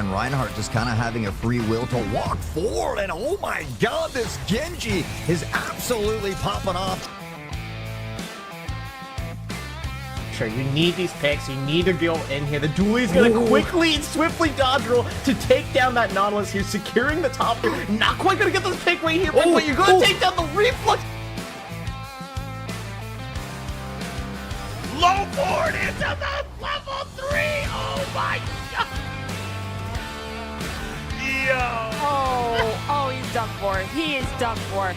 line. Reinhardt just kind of having a free will to walk forward. And oh my God, this Genji is absolutely popping off. Sure, you need these picks. You need to go in here. The dually is going to quickly and swiftly dodge roll to take down that Nautilus here, securing the top here. Not quite going to get this pick right here, but you're going to take down the reflux. Low board into the level 3. Oh my God. Yo. Oh, he's done for. He is done for.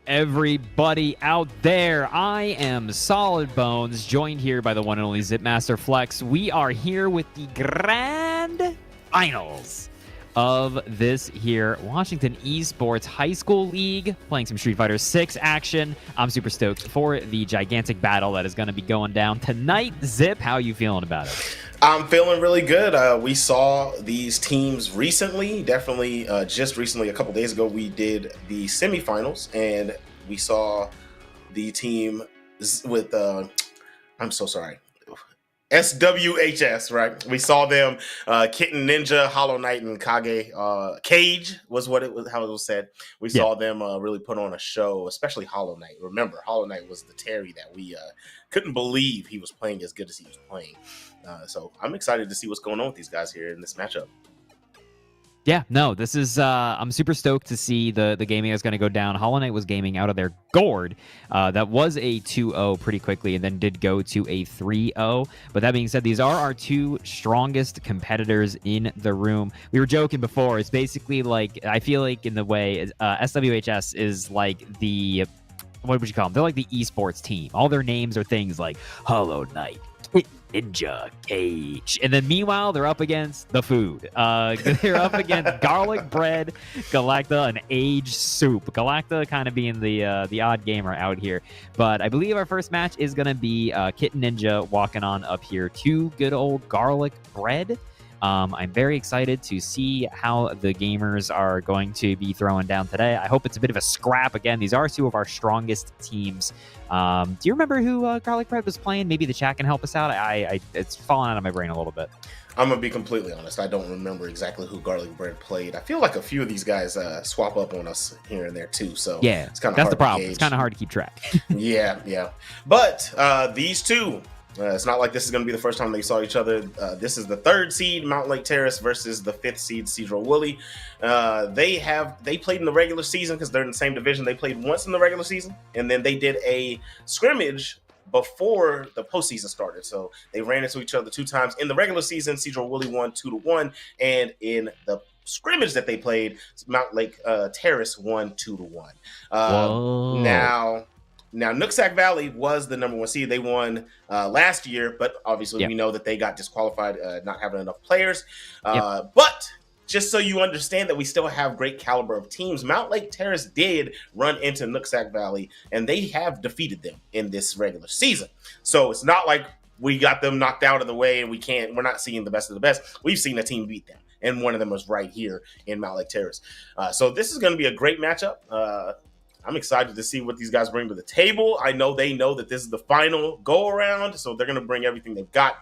Everybody out there, I am Solid Bones, joined here by the one and only Zipmaster Flex. We are here with the grand finals of this here Washington Esports High School League, playing some Street Fighter 6 action. I'm super stoked for the gigantic battle that is going to be going down tonight. Zip, how are you feeling about it? I'm feeling really good. We saw these teams recently, definitely just recently, a couple days ago, we did the semifinals, and we saw the team with, I'm so sorry, SWHS, right? We saw them, Kitten Ninja, Hollow Knight, and Cage was what it was, how it was said. We saw them really put on a show, especially Hollow Knight. Remember, Hollow Knight was the Terry that we couldn't believe he was playing as good as he was playing. So I'm excited to see what's going on with these guys here in this matchup. Yeah, no, this is, I'm super stoked to see the gaming that's going to go down. Hollow Knight was gaming out of their gourd. That was a 2-0 pretty quickly and then did go to a 3-0. But that being said, these are our two strongest competitors in the room. We were joking before. It's basically like, I feel like in the way, SWHS is like the, what would you call them? They're like the esports team. All their names are things like Hollow Knight, Ninja, Cage, and then meanwhile they're up against the food. They're up against garlic bread, Galacta, and Age Soup. Galacta kind of being the odd gamer out here, but I believe our first match is gonna be Kitten Ninja walking on up here to good old garlic bread. I'm very excited to see how the gamers are going to be throwing down today. I hope it's a bit of a scrap. Again, these are two of our strongest teams. Do you remember who Garlic Bread was playing? Maybe the chat can help us out. It's fallen out of my brain a little bit. I'm going to be completely honest. I don't remember exactly who Garlic Bread played. I feel like a few of these guys swap up on us here and there too. So yeah, it's kind of that's the problem. It's kind of hard to keep track. Yeah. But these two, it's not like this is going to be the first time they saw each other. This is the 3rd seed, Mountlake Terrace, versus the 5th seed, Sedro-Woolley. They played in the regular season because they're in the same division. They played once in the regular season, and then they did a scrimmage before the postseason started. So they ran into each other 2 times. In the regular season, Sedro-Woolley won 2-1, and in the scrimmage that they played, Mountlake Terrace won 2-1. Now, Nooksack Valley was the #1 seed. They won last year, but obviously we know that they got disqualified, not having enough players. But just so you understand that we still have great caliber of teams, Mountlake Terrace did run into Nooksack Valley, and they have defeated them in this regular season. So it's not like we got them knocked out of the way and we're not seeing the best of the best. We've seen a team beat them, and one of them was right here in Mountlake Terrace. So this is going to be a great matchup. I'm excited to see what these guys bring to the table. I know they know that this is the final go around, so they're going to bring everything they've got.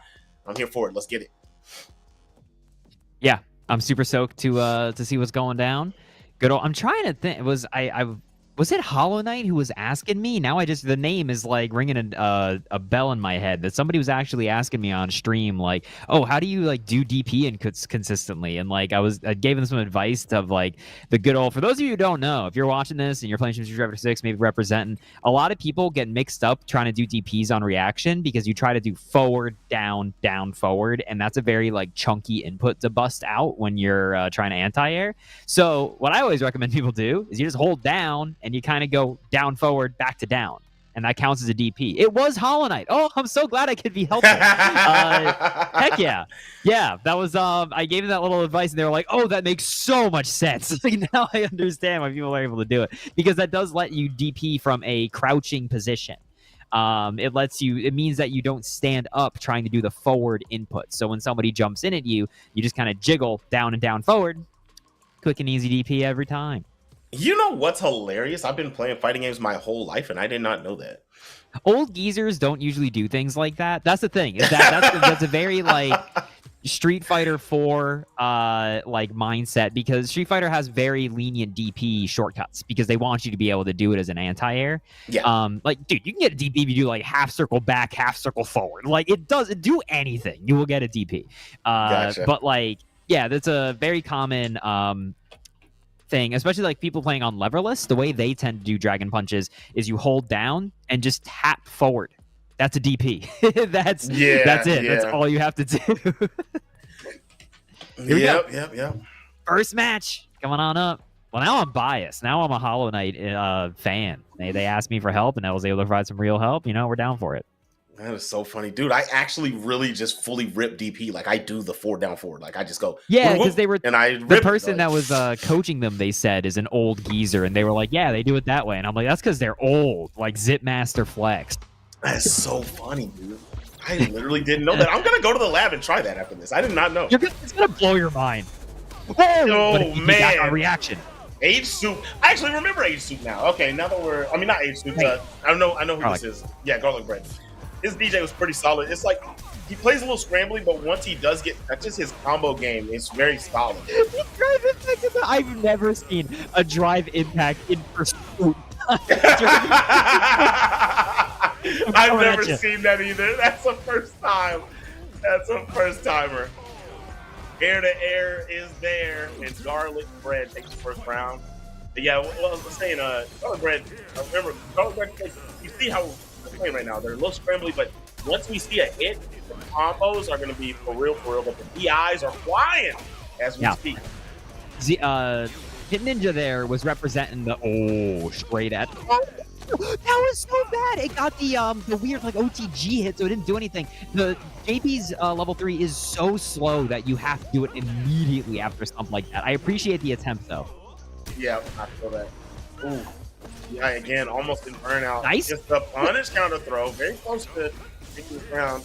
I'm here for it. Let's get it. Yeah, I'm super stoked to see what's going down. Good old, I'm trying to think. Was it Hollow Knight who was asking me? Now the name is like ringing a bell in my head that somebody was actually asking me on stream, like, oh, how do you like do DP consistently? And like I gave them some advice of like the good old, for those of you who don't know, if you're watching this and you're playing Street Fighter 6, maybe representing, a lot of people get mixed up trying to do DPs on reaction because you try to do forward, down, down, forward, and that's a very like chunky input to bust out when you're trying to anti-air. So what I always recommend people do is you just hold down and you kind of go down, forward, back to down. And that counts as a DP. It was Hollow Knight. Oh, I'm so glad I could be helpful. Heck yeah. Yeah, that was, I gave them that little advice and they were like, oh, that makes so much sense. Like, now I understand why people are able to do it. Because that does let you DP from a crouching position. It means that you don't stand up trying to do the forward input. So when somebody jumps in at you, you just kind of jiggle down and down forward. Quick and easy DP every time. You know what's hilarious? I've been playing fighting games my whole life, and I did not know that. Old geezers don't usually do things like that. That's the thing. That's a very like Street Fighter 4 like mindset, because Street Fighter has very lenient DP shortcuts because they want you to be able to do it as an anti-air. Yeah. Like, dude, you can get a DP if you do like half circle back, half circle forward. Like, it doesn't do anything. You will get a DP. Gotcha. But like, yeah, that's a very common thing, especially like people playing on leverless. The way they tend to do dragon punches is you hold down and just tap forward. That's a DP. That's it. Yeah. That's all you have to do. Yep. First match coming on up. Well, now I'm biased. Now I'm a Hollow Knight fan. They asked me for help, and I was able to provide some real help. You know, we're down for it. That is so funny, dude. I actually really just fully rip DP. Like, I do the 4 down forward. Like, I just go. Yeah, because they were. And I the person that was coaching them, they said, is an old geezer, and they were like, "Yeah, they do it that way." And I'm like, "That's because they're old." Like Zip Master Flex. That's so funny, dude. I literally didn't know that. I'm gonna go to the lab and try that after this. I did not know. It's gonna blow your mind. Oh man! Our reaction. Age Soup. I actually remember Age Soup now. Okay, now that we're. I mean, not Age Soup. I know who Garlic. this is. Yeah, Garlic Bread. His DJ was pretty solid. It's like he plays a little scrambly, but once he does get touches, his combo game is very solid. I've never seen a drive impact in pursuit. I've never seen that either. That's the first time. That's a first timer. Air to air is there, and Garlic Bread takes the first round. But yeah, what I was saying, Garlic Bread. Remember, Garlic Bread. You see how we're playing right now? They're a little scrambly, but once we see a hit, the combos are going to be for real. But the DIs are flying as we speak. Hit Ninja there was representing the straight at. That was so bad. It got the weird like OTG hit, so it didn't do anything. The JP's level 3 is so slow that you have to do it immediately after something like that. I appreciate the attempt though. Yeah, I feel that. Ooh. Yeah, again, almost in burnout. Nice. Just the punish counter throw. Very close to taking the round.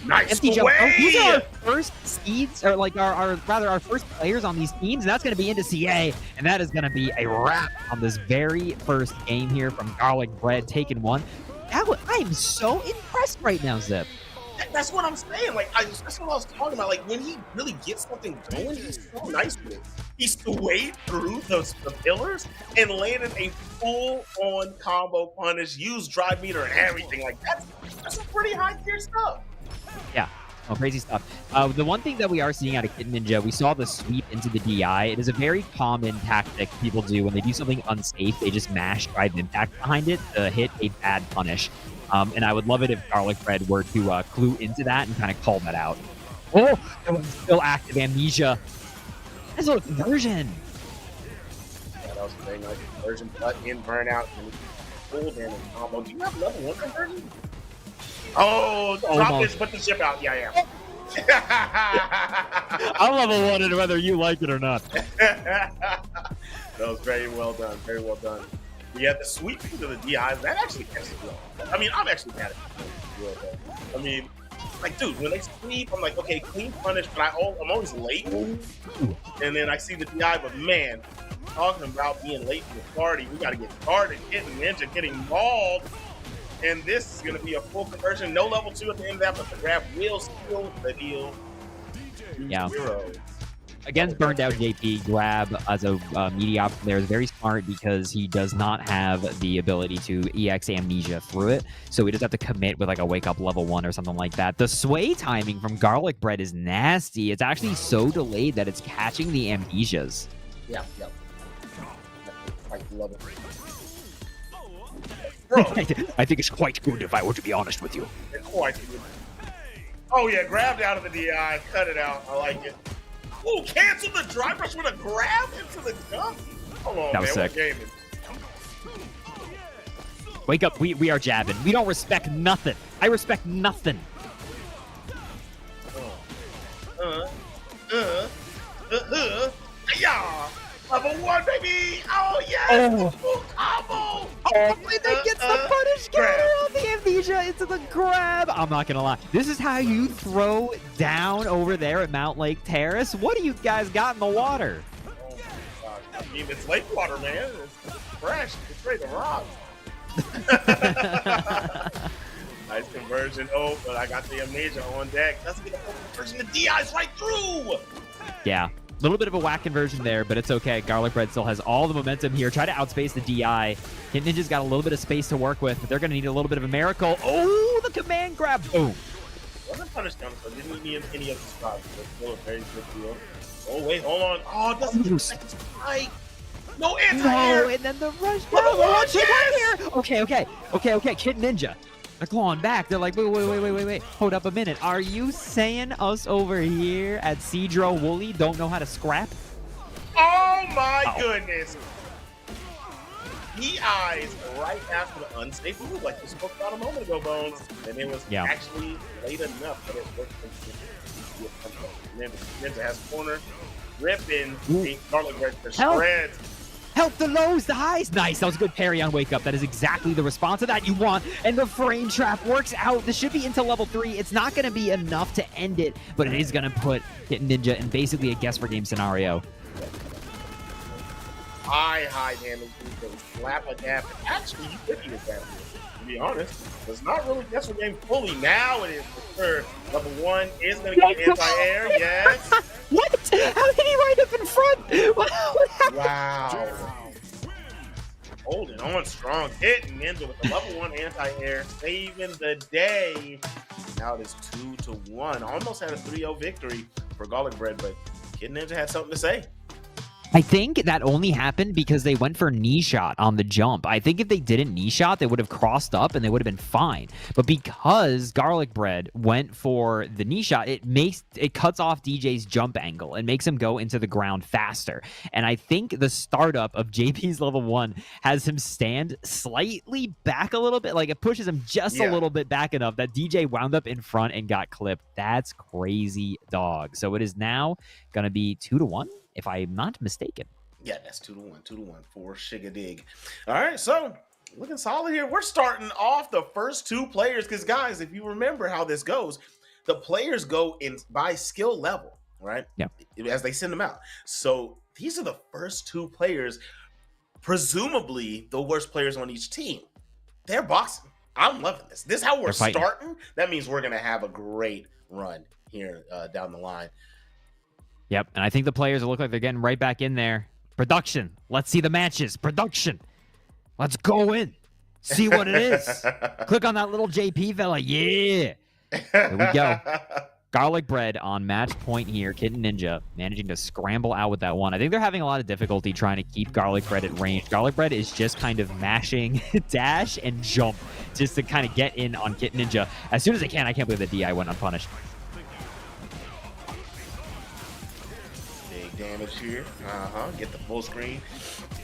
Nice. Empty jump. Way. These are our first seeds, or like our first players on these teams, and that's going to be into CA, and that is going to be a wrap on this very first game here from Garlic Bread taking one. I am so impressed right now, Zip. That's what I'm saying. Like, that's what I was talking about. Like, when he really gets something going, he's so nice with it. He swayed through the pillars and landed a full-on combo punish, used drive meter and everything. Like, that's some pretty high-tier stuff. Yeah. Oh, crazy stuff. The one thing that we are seeing out of Kid Ninja, we saw the sweep into the DI. It is a very common tactic people do when they do something unsafe. They just mash drive impact behind it to hit a bad punish. And I would love it if Garlic Bread were to clue into that and kind of call that out. Oh, that was still active amnesia. That's a conversion. Yeah, that was a very nice conversion, but in burnout and full damage combo. Do you have level 1 conversion? Oh, drop this, put the ship out. Yeah. I'm level 1 and whether you like it or not. That was very well done. Very well done. Yeah, the sweep into the DIs, that actually catches well. I mean, I'm actually mad at it. I mean, like, dude, when they sweep, I'm like, okay, clean punish, but I'm always late. And then I see the DI, but man, talking about being late to the party, we got to get started, getting Ninja, getting mauled. And this is going to be a full conversion. No level 2 at the end of that, but the grab will seal the deal. Yeah. 0. Against burned out JP, grab as a media option there is very smart because he does not have the ability to EX amnesia through it. So we just have to commit with like a wake up level 1 or something like that. The sway timing from Garlic Bread is nasty. It's actually so delayed that it's catching the amnesias. Yeah. I love it. Bro. I think it's quite good if I were to be honest with you. It's quite good. Oh yeah, grabbed out of the DI, cut it out. I like it. Ooh, cancel the drive rush with a grab into the jump. Hold on, that was man. sick. What game is Wake up, we are jabbing. We don't respect nothing. I respect nothing. Yeah. Level 1, baby! Oh, yes! Oh. Full combo! Oh, that gets the punish counter on the Amnesia into the grab. I'm not gonna lie. This is how you throw down over there at Mountlake Terrace. What do you guys got in the water? Oh my God. I mean, it's lake water, man. It's fresh. It's ready to rock. Nice conversion. Oh, but I got the Amnesia on deck. Doesn't get a full conversion. The DI's right through. Yeah. A little bit of a whack conversion there, but it's okay. Garlic Bread still has all the momentum here. Try to outspace the DI. Hit Ninja's got a little bit of space to work with, but they're going to need a little bit of a miracle. Oh, the command grab. Boom. Wasn't punished down, so didn't need any of the spots. But still a very good deal. Oh, wait, hold on. Oh, it doesn't get a second strike. No anti-air. No, and then the rush down. Here. Okay. Kid Ninja. They're clawing back. They're like, wait. Hold up a minute. Are you saying us over here at Sedro-Woolley don't know how to scrap? Oh my goodness. He eyes right after the unsafe move, like you spoke about a moment ago, Bones. And it was actually late enough that it worked. Ninja has corner, ripping Garlic Bread to shreds. Help the lows, the highs. Nice. That was a good parry on Wake Up. That is exactly the response to that you want. And the frame trap works out. This should be into level 3. It's not going to be enough to end it, but it is going to put Hit Ninja in basically a guess for game scenario. High damage. Slap a gap. Actually, you could be a gap, to be honest. It's not really guess for game fully. Now it is for sure. Level 1 is going to get anti-air. Yes. What? How did he wind up in front? Wow. Holding on strong. Hit Ninja with the level 1 anti-air. Saving the day. Now it is 2-1. Almost had a 3-0 victory for Garlic Bread, but Kid Ninja had something to say. I think that only happened because they went for knee shot on the jump. I think if they didn't knee shot, they would have crossed up and they would have been fine. But because Garlic Bread went for the knee shot, it cuts off DJ's jump angle and makes him go into the ground faster. And I think the startup of JP's level 1 has him stand slightly back a little bit. Like it pushes him just a little bit back enough that DJ wound up in front and got clipped. That's crazy, dog. So it is now going to be 2-1. If I'm not mistaken. Yeah, that's 2-1 for Shigadig. All right, so looking solid here. We're starting off the first 2 players because, guys, if you remember how this goes, the players go in by skill level, right? Yeah. As they send them out. So these are the first 2 players, presumably the worst players on each team. They're boxing. I'm loving this. This is how we're starting. That means we're going to have a great run here down the line. Yep, and I think the players look like they're getting right back in there. Production. Let's see the matches. Production. Let's go in. See what it is. Click on that little JP fella. Yeah. Here we go. Garlic Bread on match point here. Kitten Ninja managing to scramble out with that one. I think they're having a lot of difficulty trying to keep Garlic Bread at range. Garlic Bread is just kind of mashing dash and jump just to kind of get in on Kitten Ninja as soon as they can. I can't believe the DI went unpunished. Damage here. Get the full screen.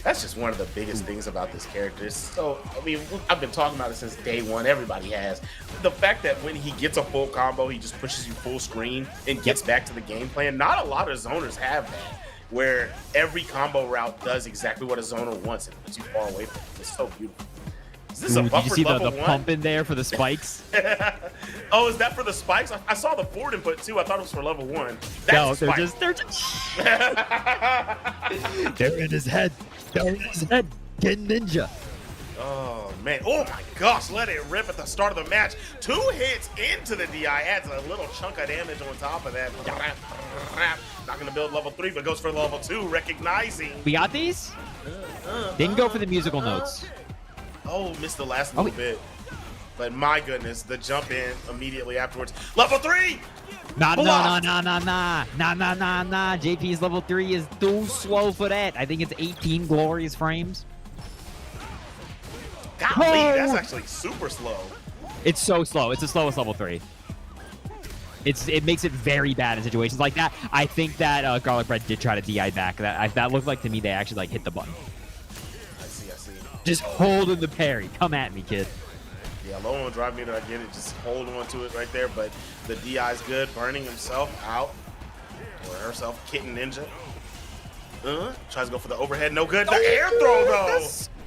That's just one of the biggest things about this character. So, I mean, I've been talking about it since day 1. Everybody has. The fact that when he gets a full combo, he just pushes you full screen and gets back to the game plan. Not a lot of zoners have that, where every combo route does exactly what a zoner wants and puts you far away from it. It's so beautiful. Is this a buffer did you see level the 1? pump in there for the spikes? Oh, is that for the spikes? I saw the forward input too. I thought it was for level 1. That's they're just they're in his head. They're in his head. Get Ninja. Oh man. Oh my gosh. Let it rip at the start of the match. 2 hits into the DI. Adds a little chunk of damage on top of that. Not gonna build level 3, but goes for level 2, recognizing. We got these? Didn't go for the musical notes. Oh, missed the last little bit. But my goodness, the jump in immediately afterwards. Level 3! Nah. JP's level 3 is too slow for that. I think it's 18 glorious frames. Golly, that's actually super slow. It's so slow. It's the slowest level 3. It makes it very bad in situations like that. I think that Garlic Bread did try to DI back. That looked like to me they actually like hit the button. I see. Just holding the parry. Come at me, kid. Yeah, low on drive meter, I get it. Just hold on to it right there. But the DI is good. Burning himself out. Or herself, Kitten Ninja. Tries to go for the overhead. No good. The air throw, though.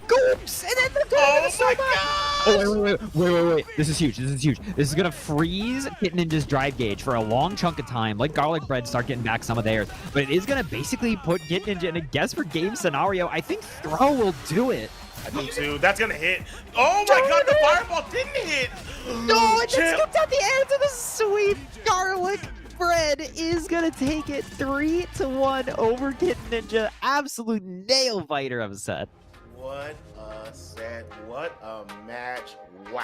scoops, and then the Oh my god! Oh, wait. This is huge. This is going to freeze Kit Ninja's drive gauge for a long chunk of time. Let Garlic Bread start getting back some of theirs. But it is going to basically put Kit Ninja in a guess for game scenario. I think Throw will do it. I do too. That's gonna hit. Oh my god, the fireball didn't hit. No, it just scooped out the air to the sweet Garlic Bread is going to take it 3-1 over Kit Ninja. Absolute nail biter of a set. What a set. What a match. Wow.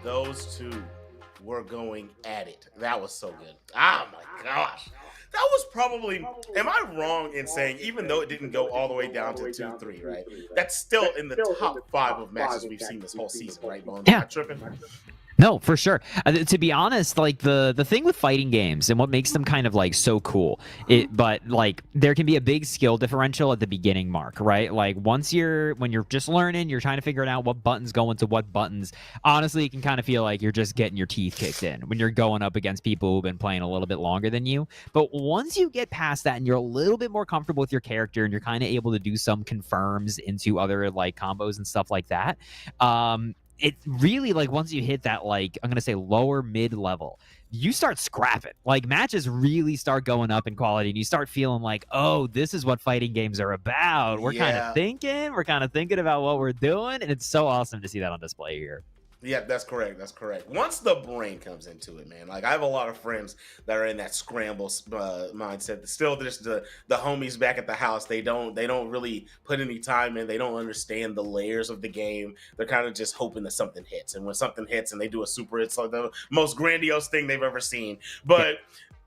Those two were going at it. That was so good. Oh my gosh. That was probably, am I wrong in saying, even though it didn't go all the way down to 2-3, right? That's still in the top 5 of matches we've seen this whole season, right, Bone? Yeah. Am I tripping? No, for sure. To be honest, like the thing with fighting games and what makes them kind of like so cool, but like there can be a big skill differential at the beginning mark, right? Like when you're just learning, you're trying to figure out what buttons go into what buttons. Honestly, it can kind of feel like you're just getting your teeth kicked in when you're going up against people who've been playing a little bit longer than you. But once you get past that and you're a little bit more comfortable with your character and you're kind of able to do some confirms into other like combos and stuff like that, it really, like, once you hit that, like, I'm going to say lower mid level, you start scrapping. Like, matches really start going up in quality, and you start feeling like, oh, this is what fighting games are about. We're kind of thinking about what we're doing, and it's so awesome to see that on display here. Yeah, that's correct. Once the brain comes into it, man. Like, I have a lot of friends that are in that scramble mindset. Still, just the homies back at the house. They don't really put any time in. They don't understand the layers of the game. They're kind of just hoping that something hits. And when something hits and they do a super, it's like the most grandiose thing they've ever seen. But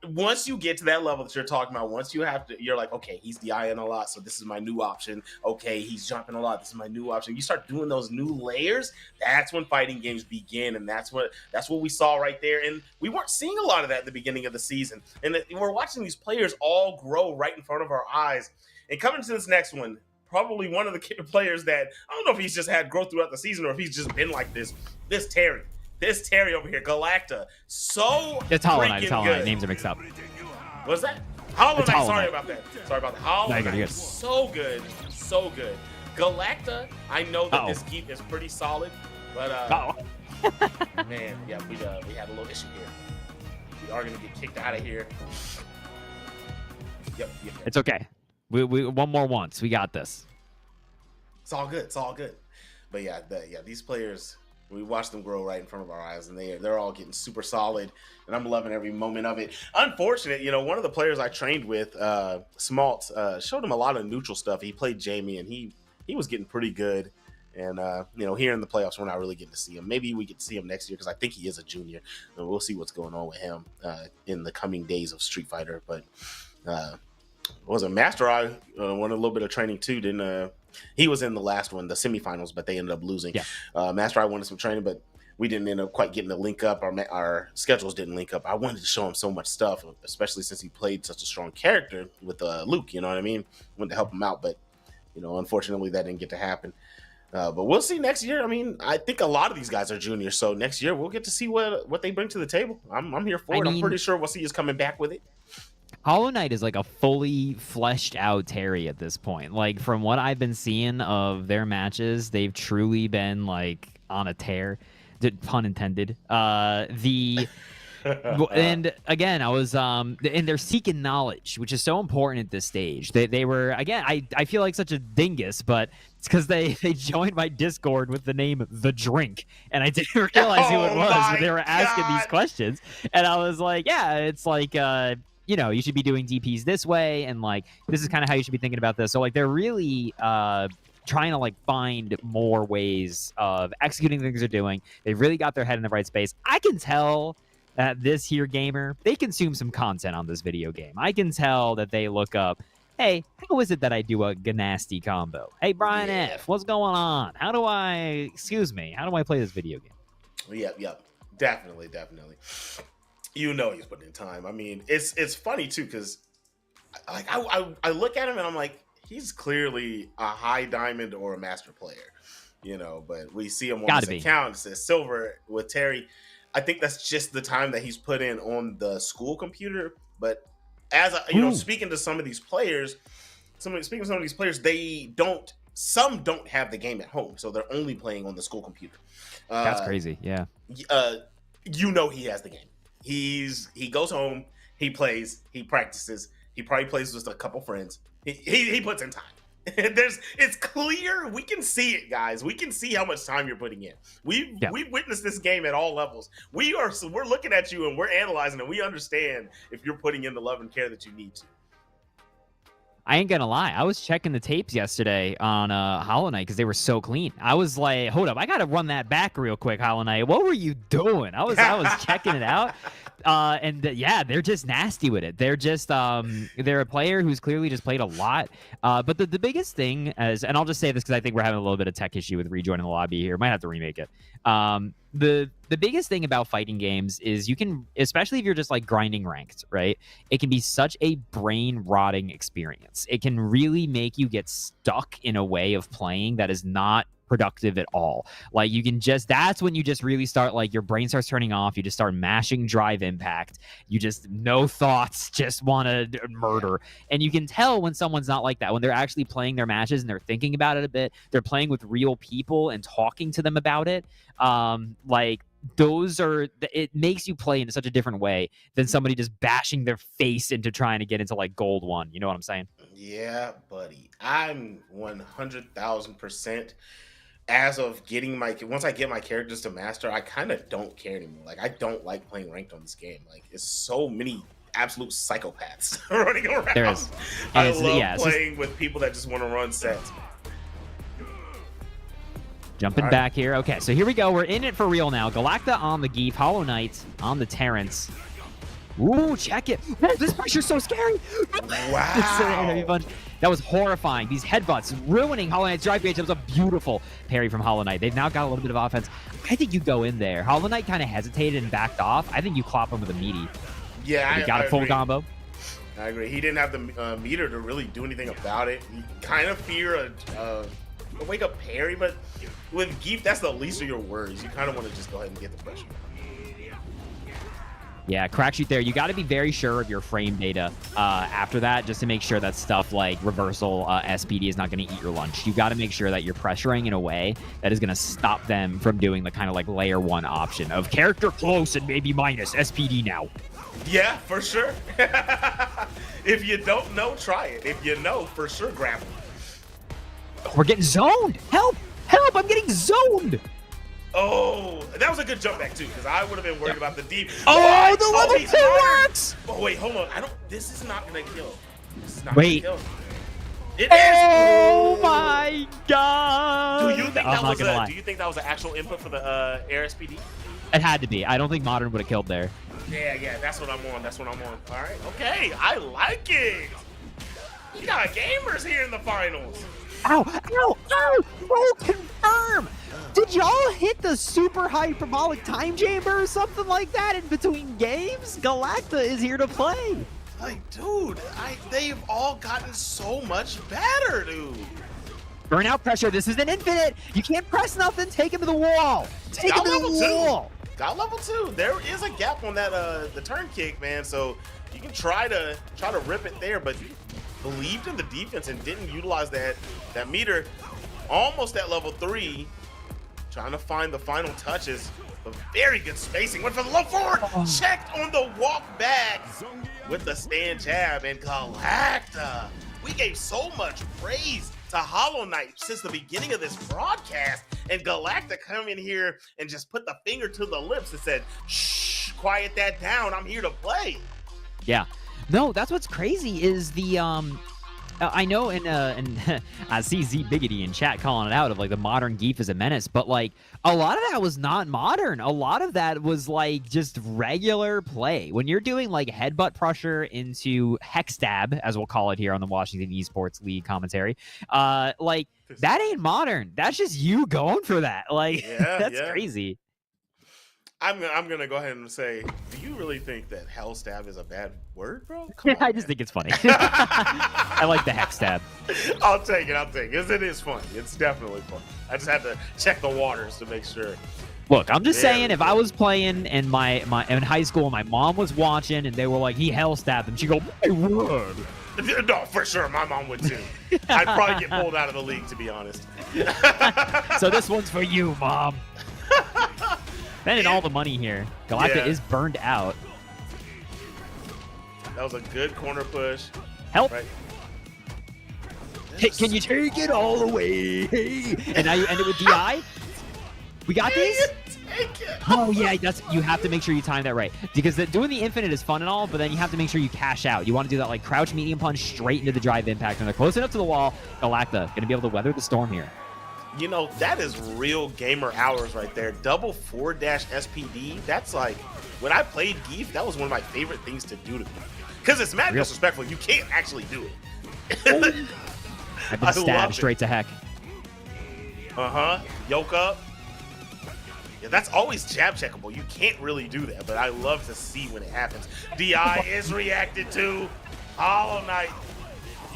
once you get to that level that you're talking about, you're like, okay, he's DIing a lot, so this is my new option. Okay, he's jumping a lot, this is my new option. You start doing those new layers, that's when fighting games begin, and that's what we saw right there. And we weren't seeing a lot of that at the beginning of the season. And we're watching these players all grow right in front of our eyes. And coming to this next one, probably one of the players that, I don't know if he's just had growth throughout the season or if he's just been like this Terry. This Terry over here, Galacta, so it's Hollow Knight. freaking It's Hollow good. Knight. Names are mixed up. What's that? Hollow Knight. Hollow Sorry Knight. about that. Hollow No, Knight. you're good. So good. Galacta, I know that this keep is pretty solid, but man, yeah, we had a little issue here. We are gonna get kicked out of here. Yep. It's okay. We one more once. We got this. It's all good. But these players, we watch them grow right in front of our eyes, and they're all getting super solid, and I'm loving every moment of it. Unfortunate, one of the players I trained with, Smalt, showed him a lot of neutral stuff. He played Jamie, and he was getting pretty good. And here in the playoffs, we're not really getting to see him. Maybe we get to see him next year because I think he is a junior, and we'll see what's going on with him in the coming days of Street Fighter. But was a Master Eye won a little bit of training too, didn't he was in the last one, the semifinals, but they ended up losing. Yeah. Master Eye wanted some training, but we didn't end up quite getting to link up. Our schedules didn't link up. I wanted to show him so much stuff, especially since he played such a strong character with Luke, you know what I mean? Wanted to help him out, but unfortunately that didn't get to happen. But we'll see next year. I mean, I think a lot of these guys are juniors, so next year we'll get to see what they bring to the table. I'm here for it. I'm pretty sure we'll see us coming back with it. Hollow Knight is like a fully fleshed out Terry at this point. Like, from what I've been seeing of their matches, they've truly been like on a tear, pun intended. And again, I was and they're seeking knowledge, which is so important at this stage. They were, again, I feel like such a dingus, but it's because they joined my Discord with the name The Drink, and I didn't realize who it was when they were asking these questions. And I was like, yeah, it's like you should be doing DPs this way, and like this is kind of how you should be thinking about this. So like they're really trying to like find more ways of executing things they're doing. They've really got their head in the right space. I can tell that this here gamer, they consume some content on this video game. I can tell that they look up, hey, how is it that I do a Ganasty combo? Hey, Brian F., what's going on? How do I play this video game? Yep. Definitely. He's putting in time. I mean, it's funny too, because like I look at him and I'm like, he's clearly a high diamond or a master player, but we see him on his account, it says silver with Terry. I think that's just the time that he's put in on the school computer. But as speaking to some of these players, they don't some don't have the game at home, so they're only playing on the school computer. That's crazy. Yeah. You know he has the game. He goes home, he plays, he practices, he probably plays with a couple friends. He puts in time. It's clear. We can see it, guys. We can see how much time you're putting in. We've witnessed this game at all levels. We're looking at you and we're analyzing and we understand if you're putting in the love and care that you need to. I ain't gonna lie. I was checking the tapes yesterday on Hollow Knight because they were so clean. I was like, hold up, I gotta run that back real quick, Hollow Knight. What were you doing? I was checking it out. Yeah, they're just nasty with it. They're just they're a player who's clearly just played a lot. But the biggest thing is, and I'll just say this because I think we're having a little bit of tech issue with rejoining the lobby here. Might have to remake it. The biggest thing about fighting games is you can, especially if you're just like grinding ranked, right? It can be such a brain rotting experience. It can really make you get stuck in a way of playing that is not productive at all. Like you can just, that's when you just really start, like your brain starts turning off. You just start mashing drive impact. You just, no thoughts, just want to murder. And you can tell when someone's not like that, when they're actually playing their matches and they're thinking about it a bit, they're playing with real people and talking to them about it. Like those are, it makes you play in such a different way than somebody just bashing their face into trying to get into like gold 1. You know what I'm saying? Yeah, buddy. I'm 100,000%. As of getting once I get my characters to master, I kind of don't care anymore. Like I don't like playing ranked on this game. Like it's so many absolute psychopaths running around. There is. I love playing with people that just want to run sets. Jumping back here. Okay, so here we go. We're in it for real now. Galacta on the Geef, Hollow Knight on the Terrace. Ooh, check it. Oh, this pressure's so scary. Wow. That was horrifying. These headbutts ruining Hollow Knight's drive gauge. That was a beautiful parry from Hollow Knight. They've now got a little bit of offense. I think you go in there. Hollow Knight kind of hesitated and backed off. I think you clop him with a meaty. Yeah, he got a full agree. combo. I agree. He didn't have the meter to really do anything about it. You kind of fear a wake-up parry, but with Geef, that's the least of your worries. You kind of want to just go ahead and get the pressure. Yeah, crack sheet there. You got to be very sure of your frame data after that, just to make sure that stuff like reversal SPD is not going to eat your lunch. You got to make sure that you're pressuring in a way that is going to stop them from doing the kind of like layer 1 option of character close and maybe minus SPD now. Yeah, for sure. If you don't know, try it. If you know, for sure, grab it. We're getting zoned. Help! Help! I'm getting zoned. Oh, that was a good jump back too, because I would have been worried about the deep. Oh, the level 2 works! Oh wait, hold on. This is not gonna kill. This is not wait. gonna kill. It is. Oh my god! Do you think that was an actual input for the air SPD? It had to be. I don't think Modern would have killed there. Yeah, that's what I'm on. All right, okay, I like it. You got gamers here in the finals. Ow! Roll confirm! Did y'all hit the super hyperbolic time chamber or something like that in between games? Galacta is here to play. Like, dude, they've all gotten so much better, dude. Burnout pressure. This is an infinite. You can't press nothing. Take him to the wall. Take him to the wall. Got level 2. There is a gap on that the turn kick, man. So you can try to rip it there, but believed in the defense and didn't utilize that meter. Almost at level 3. Trying to find the final touches. A very good spacing. Went for the low forward. Checked on the walk back with the stand jab. And Galacta. We gave so much praise to Hollow Knight since the beginning of this broadcast. And Galacta come in here and just put the finger to the lips and said, shh, quiet that down. I'm here to play. Yeah. No, that's what's crazy is the I know, and I see Z Biggity in chat calling it out of like the modern Geef is a menace, but like a lot of that was not modern. A lot of that was like just regular play. When you're doing like headbutt pressure into hex stab, as we'll call it here on the Washington Esports League commentary, like that ain't modern. That's just you going for that. Like that's crazy. I'm gonna go ahead and say, do you really think that hell stab is a bad word, bro? I just think it's funny. I like the hex stab. I'll take it. It is funny. It's definitely funny. I just had to check the waters to make sure. Look, I'm just saying, if I was playing in my in high school, and my mom was watching, and they were like, he hell stabbed him, she'd go, "My word." No, for sure. My mom would too. I'd probably get pulled out of the league, to be honest. So this one's for you, Mom. Spending all the money here. Galacta is burned out. That was a good corner push. Help. Right. Hey, can you take it all the way? Hey. And now you end it with DI? We got this? Oh, yeah, you have to make sure you time that right. Because doing the infinite is fun and all, but then you have to make sure you cash out. You want to do that like crouch medium punch straight into the drive impact. When they're close enough to the wall, Galacta going to be able to weather the storm here. You know, that is real gamer hours right there. Double 4-dash SPD. That's like, when I played Geef, that was one of my favorite things to do to me. Because it's mad disrespectful. You can't actually do it. I've been stabbed straight to heck. Yoke up. Yeah, that's always jab checkable. You can't really do that, but I love to see when it happens. DI is reacted to. Hollow Knight.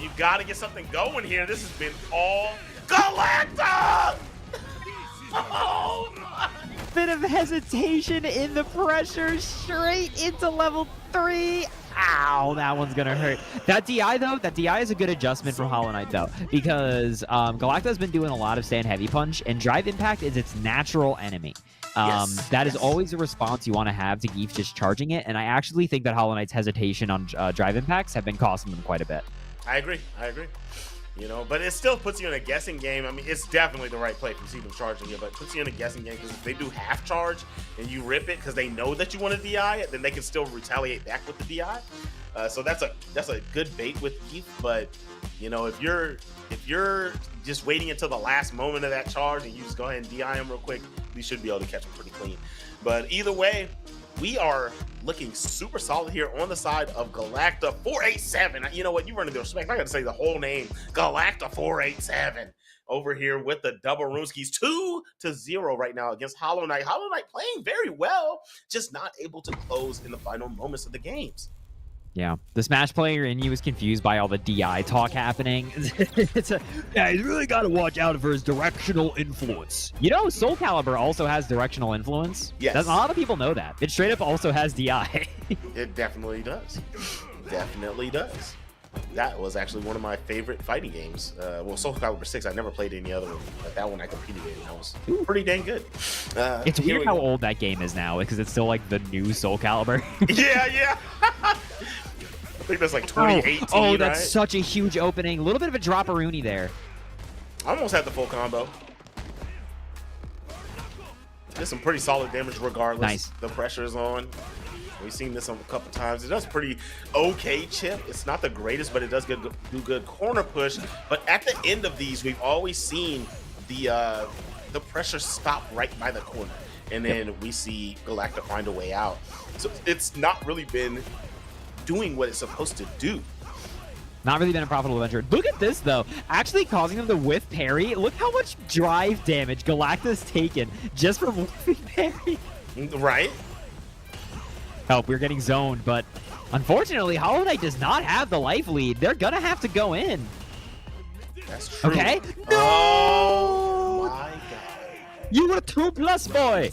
You got to get something going here. This has been all Galacta! Oh my. Bit of hesitation in the pressure, straight into level 3. Ow, that one's gonna hurt. That DI though, that DI is a good adjustment from Hollow Knight though, because Galacta's been doing a lot of stand heavy punch, and drive impact is its natural enemy. That is always a response you want to have to Geef just charging it, and I actually think that Hollow Knight's hesitation on drive impacts have been costing them quite a bit. I agree. You know, but it still puts you in a guessing game. I mean, it's definitely the right play if you see them charging you, but it puts you in a guessing game because if they do half charge and you rip it because they know that you want to DI it, then they can still retaliate back with the DI. So that's a good bait with Geef. But you know, if you're just waiting until the last moment of that charge and you just go ahead and DI him real quick, you should be able to catch him pretty clean. But either way, we are looking super solid here on the side of Galacta 487. You know what? You run into respect. I got to say the whole name. Galacta 487 over here with the double Runeskis 2-0 right now against Hollow Knight. Hollow Knight playing very well, just not able to close in the final moments of the games. Yeah, the Smash player in you is confused by all the DI talk happening. He's really got to watch out for his directional influence. You know, Soul Calibur also has directional influence. Yes. A lot of people know that. It straight up also has DI. It definitely does. Definitely does. That was actually one of my favorite fighting games. Well, Soul Calibur 6, I never played any other one, but that one I competed in. That was pretty dang good. It's weird how old that game is now, because it's still like the new Soul Calibur. Yeah. I think that's like 2018. Oh, that's such a huge opening. A little bit of a drop-a-rooney there. I almost had the full combo. Did some pretty solid damage regardless. Nice. The pressure is on. We've seen this a couple times. It does pretty okay chip. It's not the greatest, but it does do good corner push. But at the end of these, we've always seen the pressure stop right by the corner. And then we see Galacta find a way out. So it's not really been doing what it's supposed to do. Not really been a profitable venture. Look at this, though. Actually causing them to whiff parry. Look how much drive damage Galacta's taken just from whiffing parry. Right? Help, we're getting zoned, but unfortunately, Hollow Knight does not have the life lead. They're gonna have to go in. That's true. Okay? No! Oh, my God. You were 2+ boy!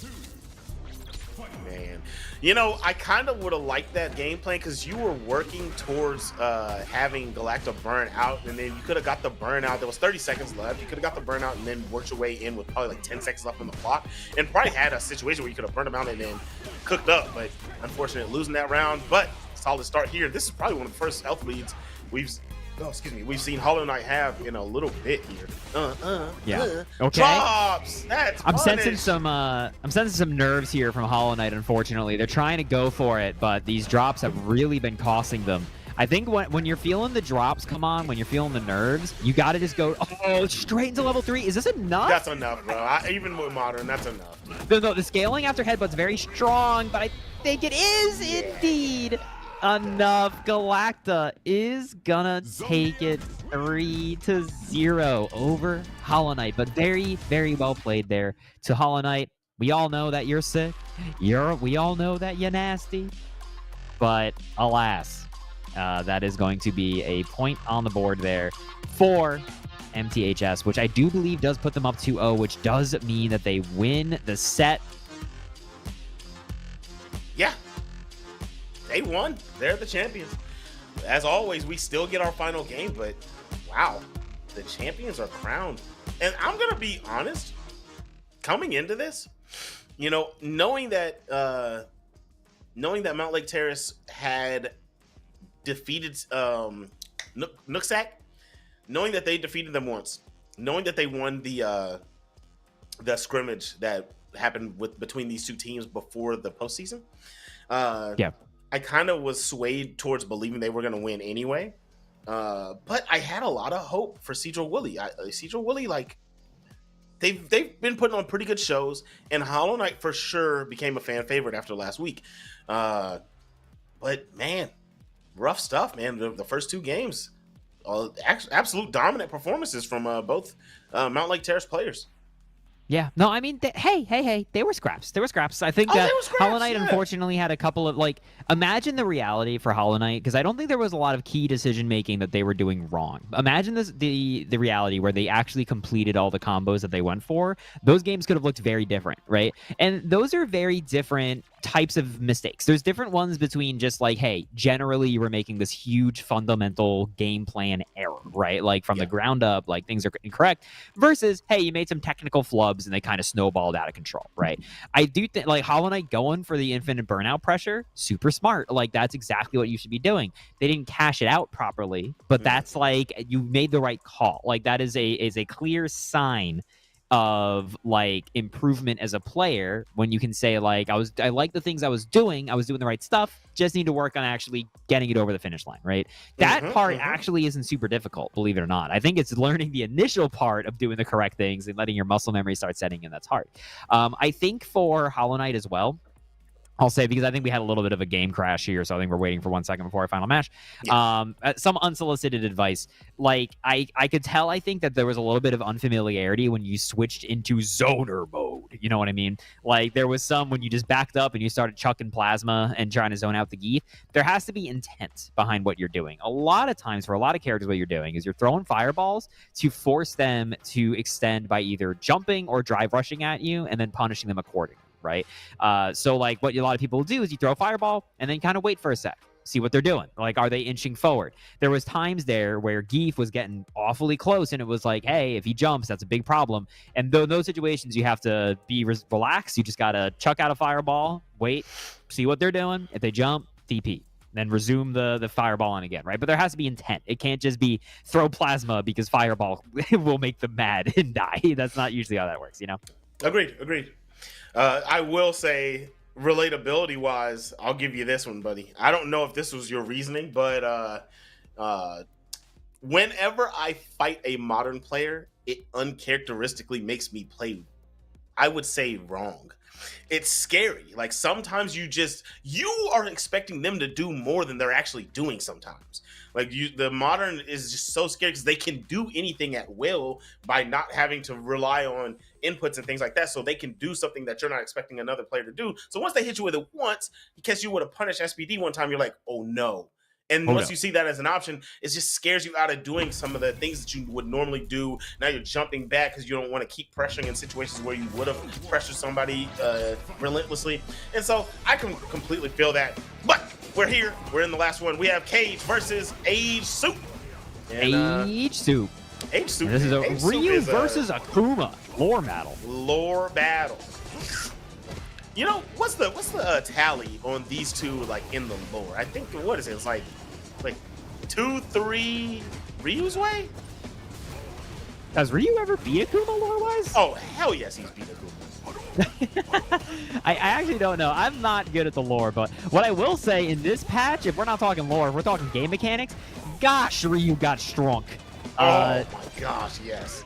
You know, I kind of would have liked that game plan because you were working towards having Galacta burn out, and then you could have got the burnout. There was 30 seconds left. You could have got the burnout and then worked your way in with probably like 10 seconds left on the clock, and probably had a situation where you could have burned them out and then cooked up. But unfortunately, losing that round. But solid start here. This is probably one of the first health leads we've seen Hollow Knight have in a little bit here. Okay. Drops. I'm sensing some nerves here from Hollow Knight. Unfortunately, they're trying to go for it, but these drops have really been costing them. I think when you're feeling the drops come on, when you're feeling the nerves, you got to just go straight into level 3. Is this enough? That's enough, bro. Even with modern, that's enough. The scaling after headbutt's very strong, but I think it is indeed enough. Galacta is gonna take it 3-0 over Hollow Knight, but very, very well played there to Hollow Knight. We all know that you're sick. We all know that you're nasty, but alas, that is going to be a point on the board there for MTHS, which I do believe does put them up 2-0, which does mean that they win the set yeah, they won. They're the champions. As always, we still get our final game, but wow, the champions are crowned. And I'm gonna be honest, coming into this, you know, knowing that Mountlake Terrace had defeated Nooksack, knowing that they defeated them once, knowing that they won the scrimmage that happened between these two teams before the postseason. I kind of was swayed towards believing they were going to win anyway. But I had a lot of hope for Sedro-Woolley. Sedro-Woolley, like, they've been putting on pretty good shows, and Hollow Knight for sure became a fan favorite after last week. But man, rough stuff, man. The first two games, absolute dominant performances from both Mountlake Terrace players. Yeah, no, I mean, hey, they were scraps. They were scraps. I think that Hollow Knight unfortunately had a couple of, like, imagine the reality for Hollow Knight, because I don't think there was a lot of key decision making that they were doing wrong. Imagine the reality where they actually completed all the combos that they went for. Those games could have looked very different, right? And those are very different types of mistakes. There's different ones between just like, hey, generally you were making this huge fundamental game plan error, right? Like from the ground up, like things are incorrect, versus, hey, you made some technical flubs and they kind of snowballed out of control, right? I do think like Hollow Knight going for the infinite burnout pressure, super smart. Like that's exactly what you should be doing. They didn't cash it out properly, but that's like, you made the right call. Like that is a clear sign of like improvement as a player when you can say like I like the things I was doing the right stuff, just need to work on actually getting it over the finish line, right? That part actually isn't super difficult, believe it or not. I think it's learning the initial part of doing the correct things and letting your muscle memory start setting in. That's hard. I think for Hollow Knight as well, I'll say, because I think we had a little bit of a game crash here, so I think we're waiting for 1 second before our final match. Some unsolicited advice. Like, I could tell, I think, that there was a little bit of unfamiliarity when you switched into zoner mode. You know what I mean? Like, there was some when you just backed up and you started chucking plasma and trying to zone out the Geef. There has to be intent behind what you're doing. A lot of times, for a lot of characters, what you're doing is you're throwing fireballs to force them to extend by either jumping or drive rushing at you and then punishing them accordingly. Right? So like what a lot of people will do is you throw a fireball and then kind of wait for a sec, see what they're doing. Like, are they inching forward? There was times there where Geef was getting awfully close and it was like, hey, if he jumps, that's a big problem. And in those situations, you have to be relaxed. You just got to chuck out a fireball, wait, see what they're doing. If they jump, TP. Then resume the fireball on again, right? But there has to be intent. It can't just be throw plasma because fireball will make them mad and die. That's not usually how that works, you know? Agreed. I will say, relatability-wise, I'll give you this one, buddy. I don't know if this was your reasoning, but whenever I fight a modern player, it uncharacteristically makes me play, I would say, wrong. It's scary. Like, sometimes you are expecting them to do more than they're actually doing sometimes. Like, the modern is just so scary because they can do anything at will by not having to rely on inputs and things like that. So they can do something that you're not expecting another player to do. So once they hit you with it once, because you would have punished SPD one time, you're like, oh no. And once you see that as an option, it just scares you out of doing some of the things that you would normally do. Now you're jumping back because you don't want to keep pressuring in situations where you would have pressured somebody relentlessly. And so I can completely feel that. But we're here. We're in the last one. We have Cage versus Age Soup. And, Age Soup. Age Soup. This is a Ryu versus Akuma lore battle. You know, what's the tally on these two, like, in the lore? I think, what is it? It's like 2-3 Ryu's way? Has Ryu ever beat Akuma lore-wise? Oh, hell yes, he's beat Akuma. I actually don't know. I'm not good at the lore, but what I will say in this patch, if we're not talking lore, if we're talking game mechanics, gosh, Ryu got strong. Oh my gosh, yes.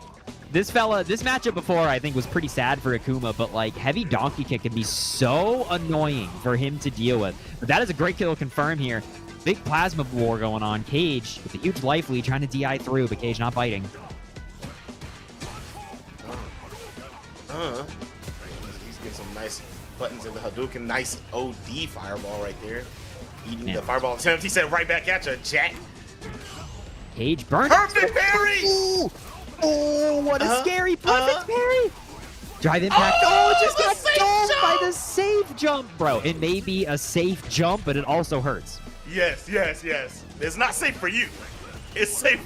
This matchup before, I think, was pretty sad for Akuma, but, like, heavy donkey kick can be so annoying for him to deal with. But that is a great kill confirmed here. Big plasma war going on. Cage with a huge life lead trying to DI through, but Cage not biting. He's getting some nice buttons in the Hadouken. Nice OD fireball right there. Eating the fireball attempt. He said right back at you, Jack. Cage burns. Perfect parry! Oh, what a scary perfect parry! Drive impact. Oh, it just the got safe dulled by jump! the safe jump, bro. It may be a safe jump, but it also hurts. Yes. It's not safe for you. It's safe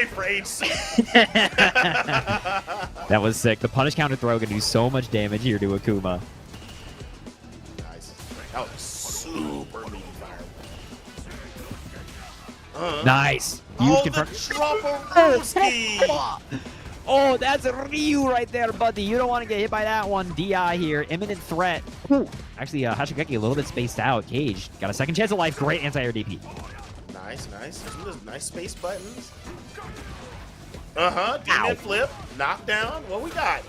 for age. That was sick. The punish counter throw can do so much damage here to Akuma. Nice. That was super meaty fire. Nice. Oh, can the front- Troporuski! Oh, that's Ryu right there, buddy. You don't want to get hit by that one. DI here. Imminent threat. Ooh. Actually, Hashigeki a little bit spaced out. Cage got a second chance of life. Great anti-air DP. Nice. Those nice space buttons. Demon flip. Knockdown. What we got?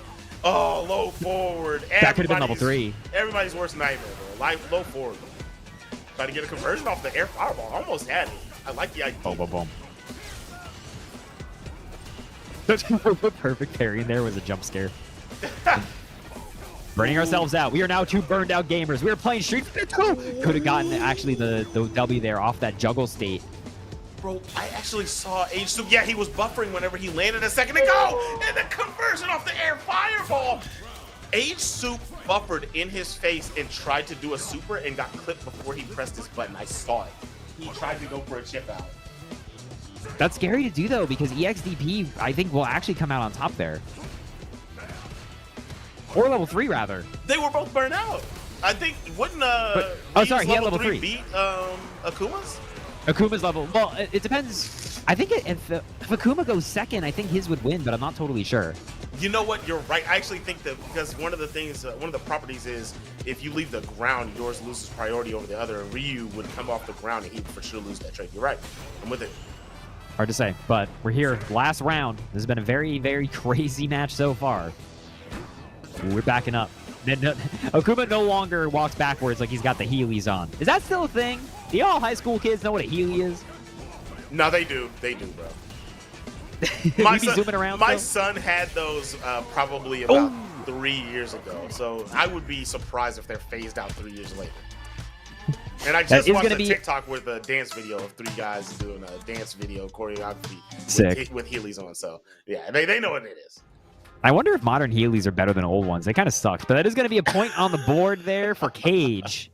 Oh, low forward. That could have been level 3. Everybody's worst nightmare, bro. Low forward. Try to get a conversion off the air fireball. Almost had it. I like the idea. Boom, boom, boom. Perfect parry in there was a jump scare. Burning ourselves out. We are now 2 burned out gamers. We are playing Street Fighter 2. Could have gotten actually the W there off that juggle state. Bro, I actually saw Age Soup. Yeah, he was buffering whenever he landed a second ago. And the conversion off the air fireball. Age Soup buffered in his face and tried to do a super and got clipped before he pressed his button. I saw it. He tried to go for a chip out. That's scary to do, though, because EXDP, I think, will actually come out on top there. Or level 3, rather. They were both burned out. I think, wouldn't, oh, sorry, he had level 3. Beat, Akuma's? Akuma's level, well, it depends. I think if Akuma goes second, I think his would win, but I'm not totally sure. You know what? You're right. I actually think that because one of the things, one of the properties is if you leave the ground, yours loses priority over the other. And Ryu would come off the ground and he would for sure lose that trade. You're right. I'm with it. Hard to say, but we're here. Last round. This has been a very, very crazy match so far. We're backing up. Akuma no longer walks backwards like he's got the Heelys on. Is that still a thing? Do all high school kids know what a Heely is? No, they do. They do, bro. My son, zooming around. My son had those probably about 3 years ago, so I would be surprised if they're phased out 3 years later. And I just watched a TikTok with a dance video of 3 guys doing a dance video choreography with Heelys on. So yeah, they know what it is. I wonder if modern Heelys are better than old ones. They kind of sucked, but that is going to be a point on the board there for Cage.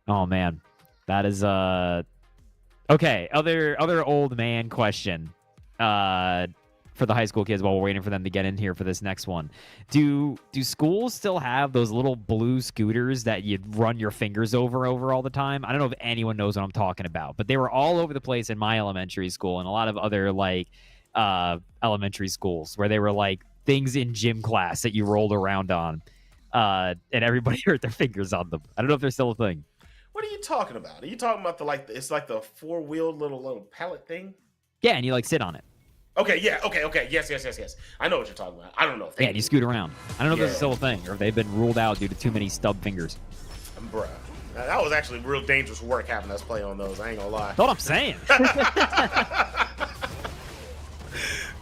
Oh man, that is okay. Other old man question for the high school kids while we're waiting for them to get in here for this next one. Do schools still have those little blue scooters that you run your fingers over all the time? I don't know if anyone knows what I'm talking about, but they were all over the place in my elementary school and a lot of other like elementary schools where they were like things in gym class that you rolled around on, and everybody hurt their fingers on them. I don't know if they're still a thing. What are you talking about? Are you talking about it's like the 4-wheeled little pallet thing? Yeah, and you like sit on it. Okay, yeah, okay. Yes. I know what you're talking about. I don't know if you scoot around. I don't know if this is still a thing or if they've been ruled out due to too many stub fingers. Bruh. That was actually real dangerous work having us play on those. I ain't gonna lie. That's what I'm saying.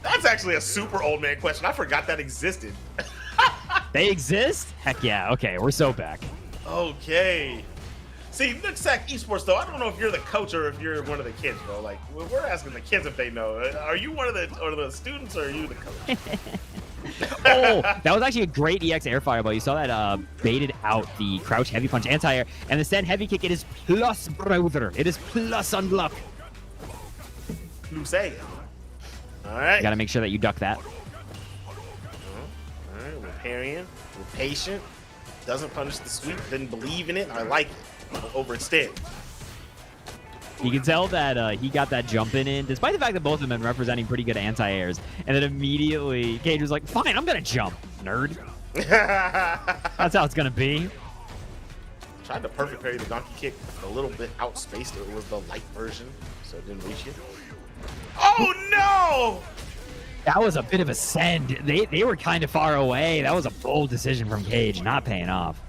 That's actually a super old man question. I forgot that existed. They exist? Heck yeah. Okay, we're so back. Okay. See, look, Zach, Esports, though, I don't know if you're the coach or if you're one of the kids, bro. Like, we're asking the kids if they know. Are you one of the students or are you the coach? Oh, that was actually a great EX air fireball. You saw that baited out the crouch heavy punch anti-air. And the send heavy kick, it is plus, brother. It is plus on luck. You say it. All right. You got to make sure that you duck that. All right, we're parrying. We're patient. Doesn't punish the sweep. Didn't believe in it. I like it. Overextend. You can tell that he got that jump in, despite the fact that both of them have been representing pretty good anti-airs. And then immediately, Cage was like, fine, I'm going to jump, nerd. That's how it's going to be. Tried to perfect parry the donkey kick a little bit outspaced. It was the light version, so it didn't reach you. Oh, no! That was a bit of a send. They were kind of far away. That was a bold decision from Cage, not paying off.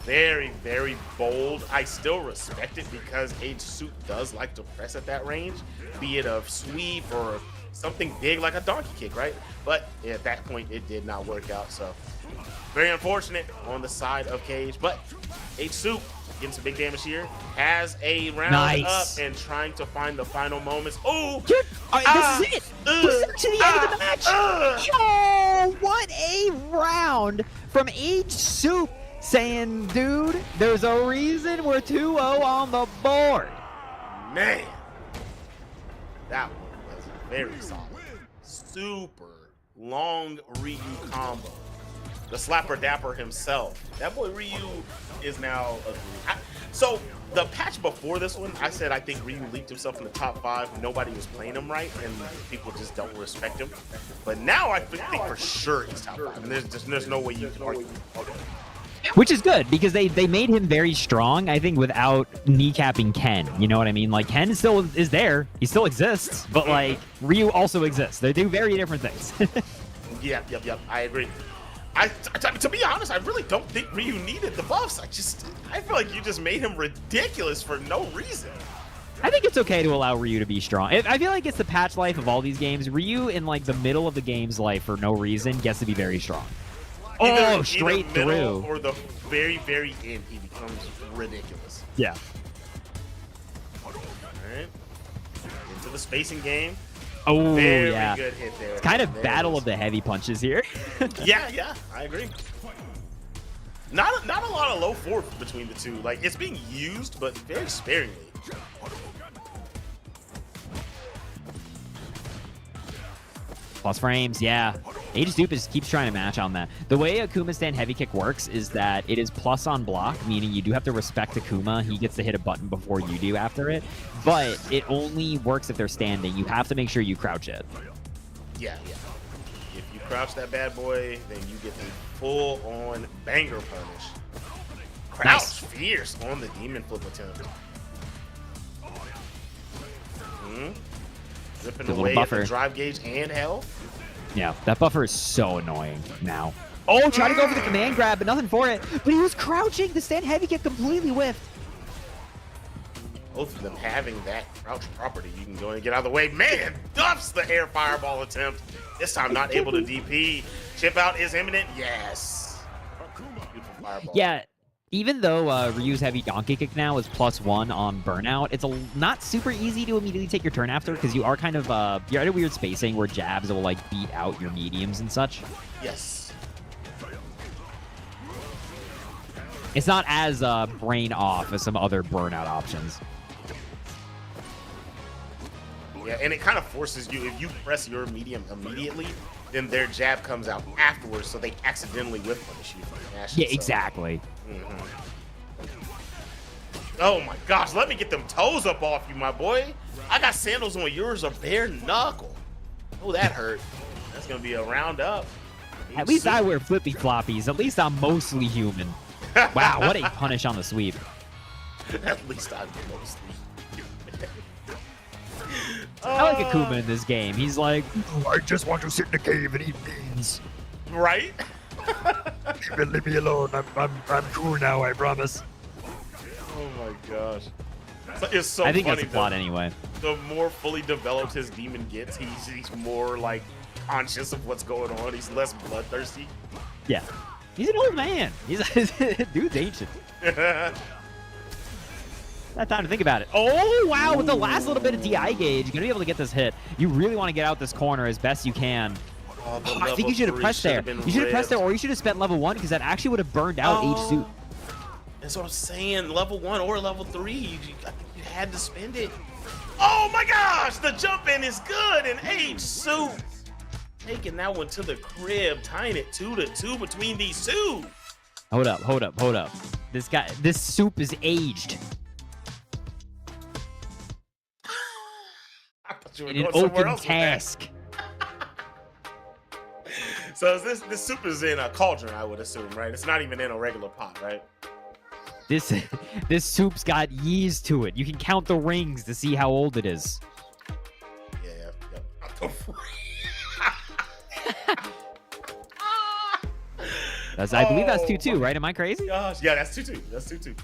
Very, very bold. I still respect it because Age Suit does like to press at that range, be it a sweep or something big like a donkey kick, right? But at that point, it did not work out. So very unfortunate on the side of Cage, but Soup getting some big damage here. Has a round Nice. up and trying to find the final moments. Oh, Dude, all right, this is it. This is actually the end of the match. Yo, what a round from Soup saying, dude, there's a reason we're 2-0 on the board. Man, that one was very solid. Super long Ryu combo. The Slapper Dapper himself. That boy Ryu is now a so the patch before this one, I said I think Ryu leaked himself in the top 5. Nobody was playing him right, and people just don't respect him. But now I think for sure he's top 5, and there's no way you can argue. Which is good, because they made him very strong, I think, without kneecapping Ken. You know what I mean? Like, Ken still is there. He still exists. But, like, Ryu also exists. They do very different things. Yep. I agree. To be honest, I really don't think Ryu needed the buffs. I feel like you just made him ridiculous for no reason. I think it's okay to allow Ryu to be strong. I feel like it's the patch life of all these games. Ryu, in, like, the middle of the game's life for no reason, gets to be very strong. Either Straight middle through. or the very, very end, he becomes ridiculous. Yeah. All right. Into the spacing game. Oh, Very yeah. good hit there. It's kind of There it battle is. of the heavy punches here. Yeah, I agree. Not a lot of low force between the two. Like, it's being used, but very sparingly. Plus frames, yeah. Soup keeps trying to match on that. The way Akuma stand heavy kick works is that it is plus on block, meaning you do have to respect Akuma. He gets to hit a button before you do after it. But it only works if they're standing. You have to make sure you crouch it. Yeah. If you crouch that bad boy, then you get a full-on banger punish. Crouch Nice. fierce on the demon flip attempt. Ripping Good little away at buffer. the drive gauge and health. Yeah, that buffer is so annoying now. Oh, try to go for the command grab, but nothing for it. But he was crouching. The stand heavy kick completely whiffed. Both of them having that crouch property, you can go and get out of the way. Man, dumps the air fireball attempt. This time not able to DP. Chip out is imminent. Yes. Beautiful fireball. Yeah, even though Ryu's heavy donkey kick now is +1 on burnout, it's not super easy to immediately take your turn after, because you are kind of you're at a weird spacing where jabs will like beat out your mediums and such. Yes. It's not as brain off as some other burnout options. Yeah, and it kind of forces you, if you press your medium immediately, then their jab comes out afterwards, so they accidentally whiff punish you from mashing. Yeah, exactly. Oh my gosh, let me get them toes up off you, my boy. I got sandals on, yours are bare knuckle. Oh, that hurt. That's gonna be a round up. At least I wear flippy floppies. At least I'm mostly human. Wow, what a punish on the sweep. At least I'm mostly. I like Akuma in this game. He's like, I just want to sit in a cave and eat beans. Right? Leave me alone. I'm cool now, I promise. Oh my gosh. It's so I think funny that's the plot though. anyway. The more fully developed his demon gets, he's more like conscious of what's going on. He's less bloodthirsty. Yeah. He's an old man. Dude's ancient. Not time to think about it. Oh, wow. With the last little bit of DI gauge, you're going to be able to get this hit. You really want to get out this corner as best you can. Oh, I think you should have pressed there. You should have pressed there, or you should have spent level 1, because that actually would have burned out Soup. That's what I'm saying. Level 1 or level 3. I think you had to spend it. Oh my gosh! The jump in is good, and Soup taking that one to the crib, tying it 2-2 between these two. Hold up. This Soup is aged. I thought you were In an going somewhere open else with that. task. So this soup is in a cauldron, I would assume, right? It's not even in a regular pot, right? This Soup's got years to it. You can count the rings to see how old it is. Yeah. I believe that's 2-2, right? Am I crazy? Gosh, yeah, that's 2-2. That's 2-2.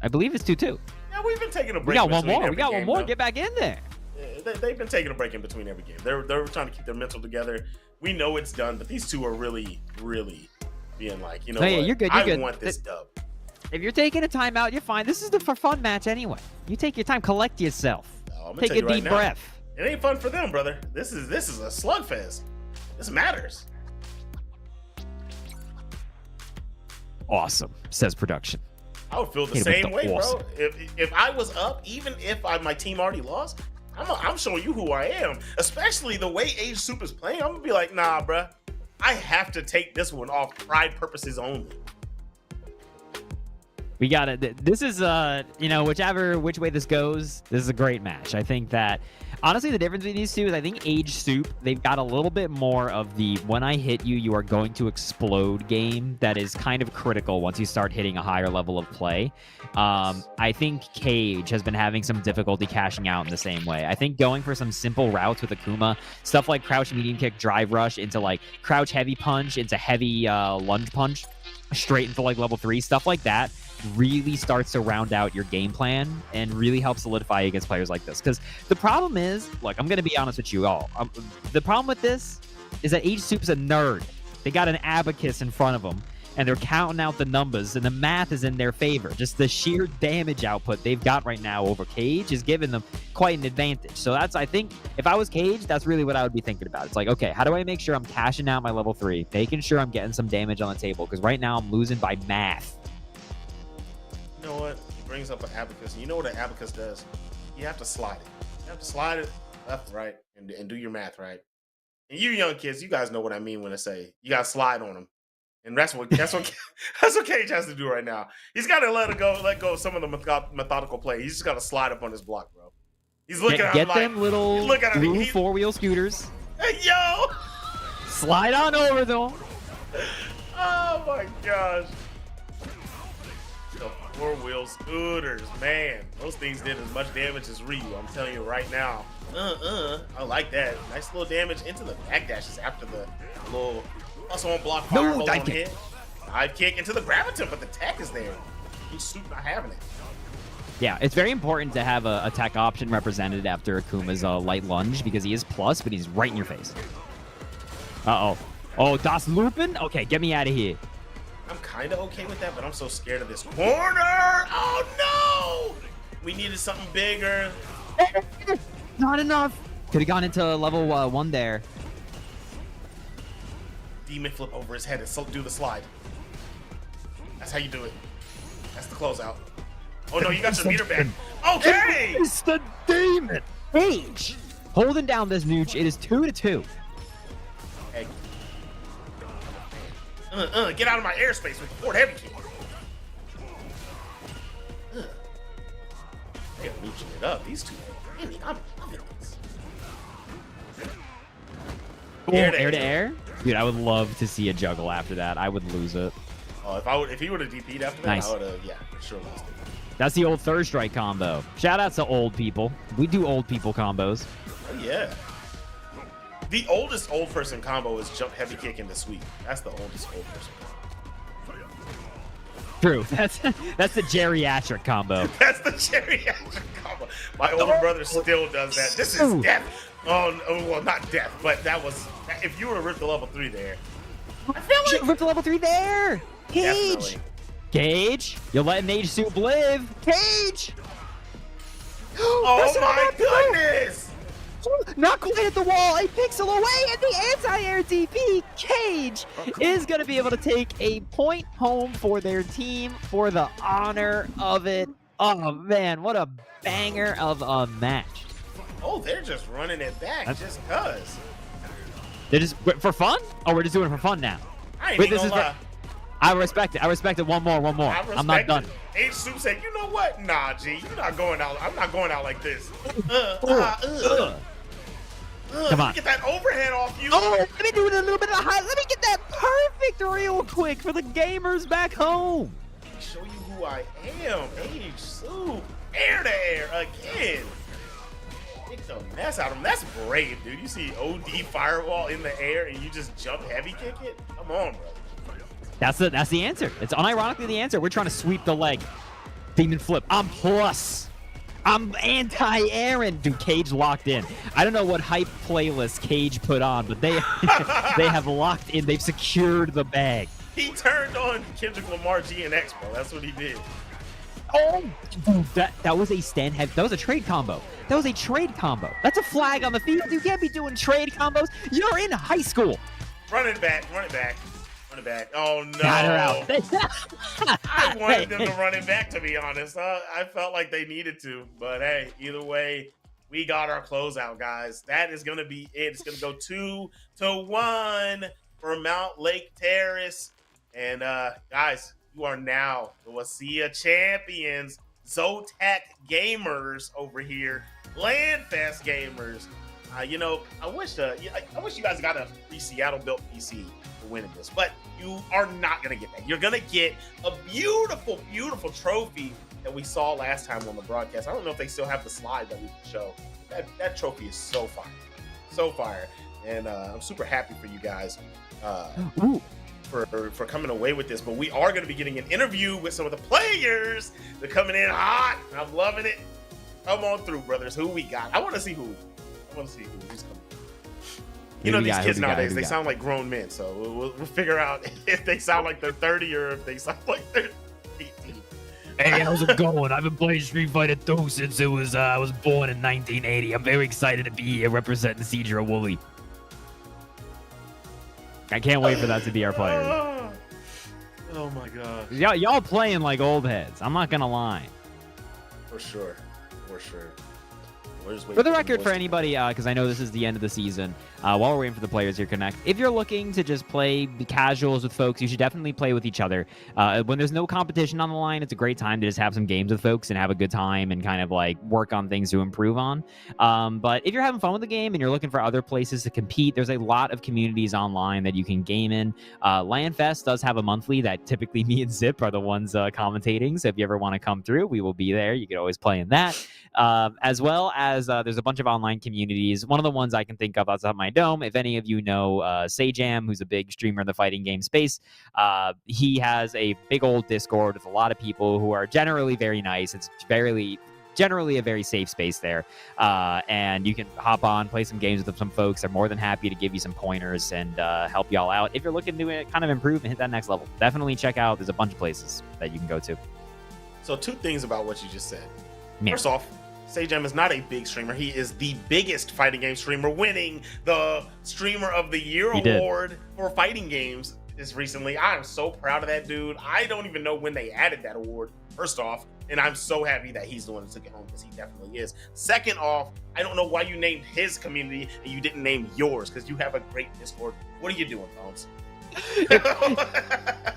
I believe it's 2-2. Yeah, we've been taking a break. We got one between more. every game, though. Get back in there. Yeah, they've been taking a break in between every game. They're trying to keep their mental together. We know it's done, but these two are really, really being like, you know, No, yeah, what? you're good. I want this dub. If you're taking a timeout, you're fine. This is the for fun match anyway. You take your time, collect yourself. Take a deep breath. It ain't fun for them, brother. This is a slugfest. This matters. Awesome, says production. I would feel the same way, bro. If I was up, even if my team already lost, I'm showing you who I am. Especially the way Age Soup is playing, I'm gonna be like, nah, bro. I have to take this one off pride purposes only. We got it. This is which way this goes, this is a great match. I think that honestly the difference between these two is I think Age Soup, they've got a little bit more of the when I hit you, you are going to explode game that is kind of critical once you start hitting a higher level of play. I think Cage has been having some difficulty cashing out in the same way. I think going for some simple routes with Akuma, stuff like crouch medium kick, drive rush into like crouch heavy punch into heavy lunge punch, straight into like level 3, stuff like that really starts to round out your game plan and really helps solidify against players like this. Because the problem is, look, I'm going to be honest with you all. The problem with this is that Age Soup's a nerd. They got an abacus in front of them, and they're counting out the numbers, and the math is in their favor. Just the sheer damage output they've got right now over Cage is giving them quite an advantage. So that's, I think, if I was Cage, that's really what I would be thinking about. It's like, okay, how do I make sure I'm cashing out my level 3, making sure I'm getting some damage on the table? Because right now I'm losing by math. You know what? He brings up an abacus. And you know what an abacus does? You have to slide it. You have to slide it left, right, and do your math right. And you young kids, you guys know what I mean when I say you got to slide on them. And that's what Cage has to do right now. He's got to let go of some of the methodical play. He's just got to slide up on his block, bro. He's looking at him like, them little blue 4-wheel scooters. Hey, yo! Slide on over them. Oh my gosh. The 4-wheel scooters, man. Those things did as much damage as Ryu. I'm telling you right now. I like that. Nice little damage into the backdashes after the little plus on block fireball on hit. Dive kick into the graviton, but the tech is there. He's Soup not having it. Yeah, it's very important to have a tech option represented after Akuma's light lunge because he is plus, but he's right in your face. Uh-oh. Oh, Das Lupin? Okay, get me out of here. I'm kind of okay with that, but I'm so scared of this corner. Oh, no! We needed something bigger. Not enough. Could have gone into level 1 there. Demon flip over his head and do the slide. That's how you do it. That's the closeout. Oh, no, you got your meter back. Okay! It's the demon. Cage. Holding down this nooch. It is 2-2. Hey. Get out of my airspace with the forward heavy kick. They're mooching it up. These two. I'm loving this. Air to air? Dude, I would love to see a juggle after that. I would lose it. Oh, if he would have DP'd after that, nice. I would have, yeah, for sure lost it. That's the old third strike combo. Shout out to old people. We do old people combos. Oh, yeah. The oldest old person combo is jump heavy kick into sweep. That's the oldest old person combo. True. That's the geriatric combo. That's the geriatric combo. My older brother still does that. This is death. Oh, well, not death, but that was, if you were to rip the level 3 there. I feel like rip the level 3 there. Cage. Definitely. Cage. You're letting Age Soup live. Cage. Oh my goodness. Not quite at the wall, a pixel away, and the anti-air DP. Cage is going to be able to take a point home for their team for the honor of it. Oh, man, what a banger of a match. Oh, they're just running it back just because. They're just for fun? Oh, we're just doing it for fun now. I ain't gonna lie. I respect it. I respect it. One more. I'm not done. Age Soup said, you know what? Nah, G, you're not going out. I'm not going out like this. Come on. Get that overhead off you. Oh, let me do it a little bit of high. Let me get that perfect real quick for the gamers back home. Let me show you who I am. Age Soup. Air to air again. Kick the mess out of him. That's brave, dude. You see OD fireball in the air and you just jump heavy kick it? Come on, bro. That's the answer. It's unironically the answer. We're trying to sweep the leg. Demon flip. I'm plus. I'm anti-Aaron. Dude, Cage locked in. I don't know what hype playlist Cage put on, but they they have locked in. They've secured the bag. He turned on Kendrick Lamar GNX, bro. That's what he did. Oh, dude, that was a stand heavy. That was a trade combo. That was a trade combo. That's a flag on the field. You can't be doing trade combos. You're in high school. Run it back. Oh, no. Got her out. I wanted them to run it back, to be honest. I felt like they needed to. But, hey, either way, we got our closeout, guys. That is going to be it. It's going to go 2-1 for Mountlake Terrace. And, guys, you are now the WSSEA champions. ZOTAC gamers over here. LANFest gamers. I wish you guys got a free Seattle-built PC for winning this, but you are not going to get that. You're going to get a beautiful, beautiful trophy that we saw last time on the broadcast. I don't know if they still have the slide that we can show. That trophy is so fire. So fire. And I'm super happy for you guys for coming away with this. But we are going to be getting an interview with some of the players. They're coming in hot. I'm loving it. Come on through, brothers. Who we got? I want to see who. Who's coming. You know, these kids nowadays, they sound like grown men. So we'll figure out if they sound like they're 30 or if they sound like they're 18. Hey, how's it going? I've been playing Street Fighter 2 since I was born in 1980. I'm very excited to be here representing Sedro-Woolley. I can't wait for that to be our player. Oh my gosh. Y'all playing like old heads. I'm not gonna lie. For sure. For the record, for anybody, because I know this is the end of the season, while we're waiting for the players here connect, if you're looking to just play the casuals with folks, you should definitely play with each other. When there's no competition on the line, it's a great time to just have some games with folks and have a good time and kind of like work on things to improve on. But if you're having fun with the game and you're looking for other places to compete, there's a lot of communities online that you can game in. LANFest does have a monthly that typically me and Zip are the ones commentating. So if you ever want to come through, we will be there. You can always play in that. As well as there's a bunch of online communities. One of the ones I can think of outside my dome, if any of you know Sajam, who's a big streamer in the fighting game space, he has a big old Discord with a lot of people who are generally very nice. It's generally a very safe space there. And you can hop on, play some games with some folks. They're more than happy to give you some pointers and help y'all out. If you're looking to kind of improve and hit that next level, definitely check out. There's a bunch of places that you can go to. So 2 things about what you just said. Yeah. First off, Sajam is not a big streamer. He is the biggest fighting game streamer, winning the Streamer of the Year award for fighting games this recently. I am so proud of that dude. I don't even know when they added that award, first off, and I'm so happy that he's the one that took it home because he definitely is. Second off, I don't know why you named his community and you didn't name yours because you have a great Discord. What are you doing, Bones?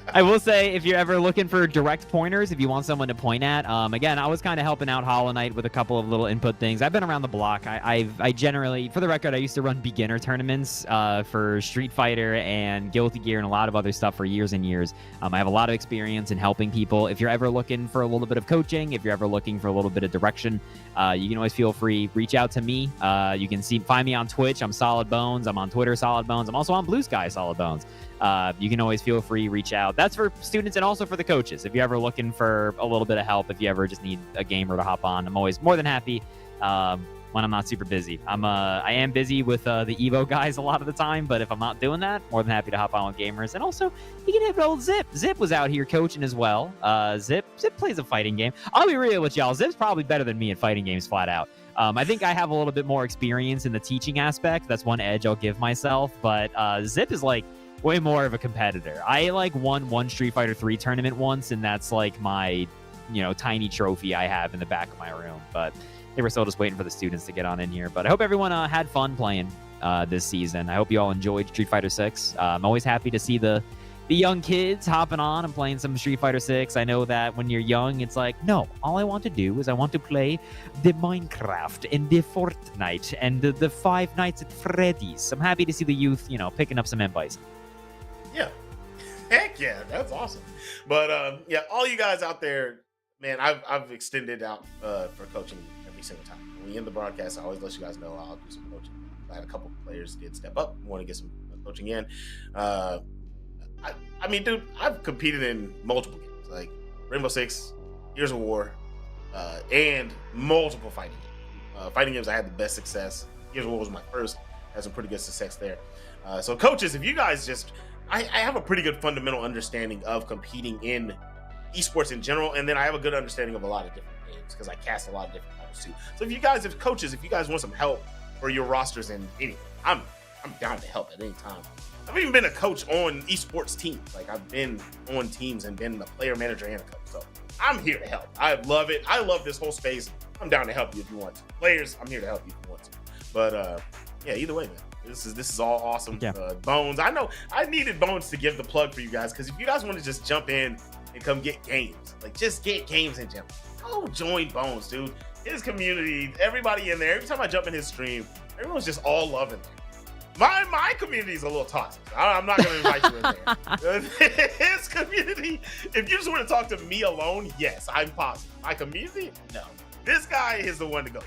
I will say, if you're ever looking for direct pointers, if you want someone to point at, again, I was kind of helping out Hollow Knight with a couple of little input things. I've been around the block. I generally, for the record, I used to run beginner tournaments for Street Fighter and Guilty Gear and a lot of other stuff for years and years. I have a lot of experience in helping people. If you're ever looking for a little bit of coaching, if you're ever looking for a little bit of direction, you can always feel free, reach out to me. You can find me on Twitch. I'm Solid Bones. I'm on Twitter, Solid Bones. I'm also on Blue Sky, Solid Bones. You can always feel free, reach out. That's for students and also for the coaches. If you're ever looking for a little bit of help, if you ever just need a gamer to hop on, I'm always more than happy when I'm not super busy. I am busy with the Evo guys a lot of the time, but if I'm not doing that, more than happy to hop on with gamers. And also, you can hit old Zip. Zip was out here coaching as well. Zip plays a fighting game. I'll be real with y'all. Zip's probably better than me at fighting games flat out. I think I have a little bit more experience in the teaching aspect. That's one edge I'll give myself. But Zip is like way more of a competitor. I won one Street Fighter 3 tournament once, and that's like my, tiny trophy I have in the back of my room. But they were still just waiting for the students to get on in here. But I hope everyone had fun playing this season. I hope you all enjoyed Street Fighter 6. I'm always happy to see the young kids hopping on and playing some Street Fighter 6. I know that when you're young, it's like, no, all I want to do is I want to play the Minecraft and the Fortnite and the Five Nights at Freddy's. I'm happy to see the youth, picking up some M-Bison. Yeah. Heck yeah, that's awesome. But yeah, all you guys out there, man, I've extended out for coaching every single time. When we end the broadcast, I always let you guys know I'll do some coaching. I had a couple players did step up, want to get some coaching in. I mean, dude, I've competed in multiple games, like Rainbow Six, Gears of War, and multiple fighting games. Fighting games, I had the best success. Gears of War was my first. Had some pretty good success there. So coaches, if you guys just I have a pretty good fundamental understanding of competing in esports in general, and then I have a good understanding of a lot of different games because I cast a lot of different titles too. So if you guys, if coaches, if you guys want some help for your rosters and anything, I'm down to help at any time. I've even been a coach on esports teams. Like I've been on teams and been a player manager and a coach. So I'm here to help. I love it. I love this whole space. I'm down to help you if you want to. Players, I'm here to help you if you want to. But yeah, either way, man. This is all awesome. Yeah. Bones. I know I needed Bones to give the plug for you guys because if you guys want to just jump in and come get games, like just get games in general, go join Bones, dude. His community, everybody in there. Every time I jump in his stream, everyone's just all loving it. My community is a little toxic. I'm not going to invite you in there. His community, if you just want to talk to me alone, yes, I'm positive. My community, no. This guy is the one to go to.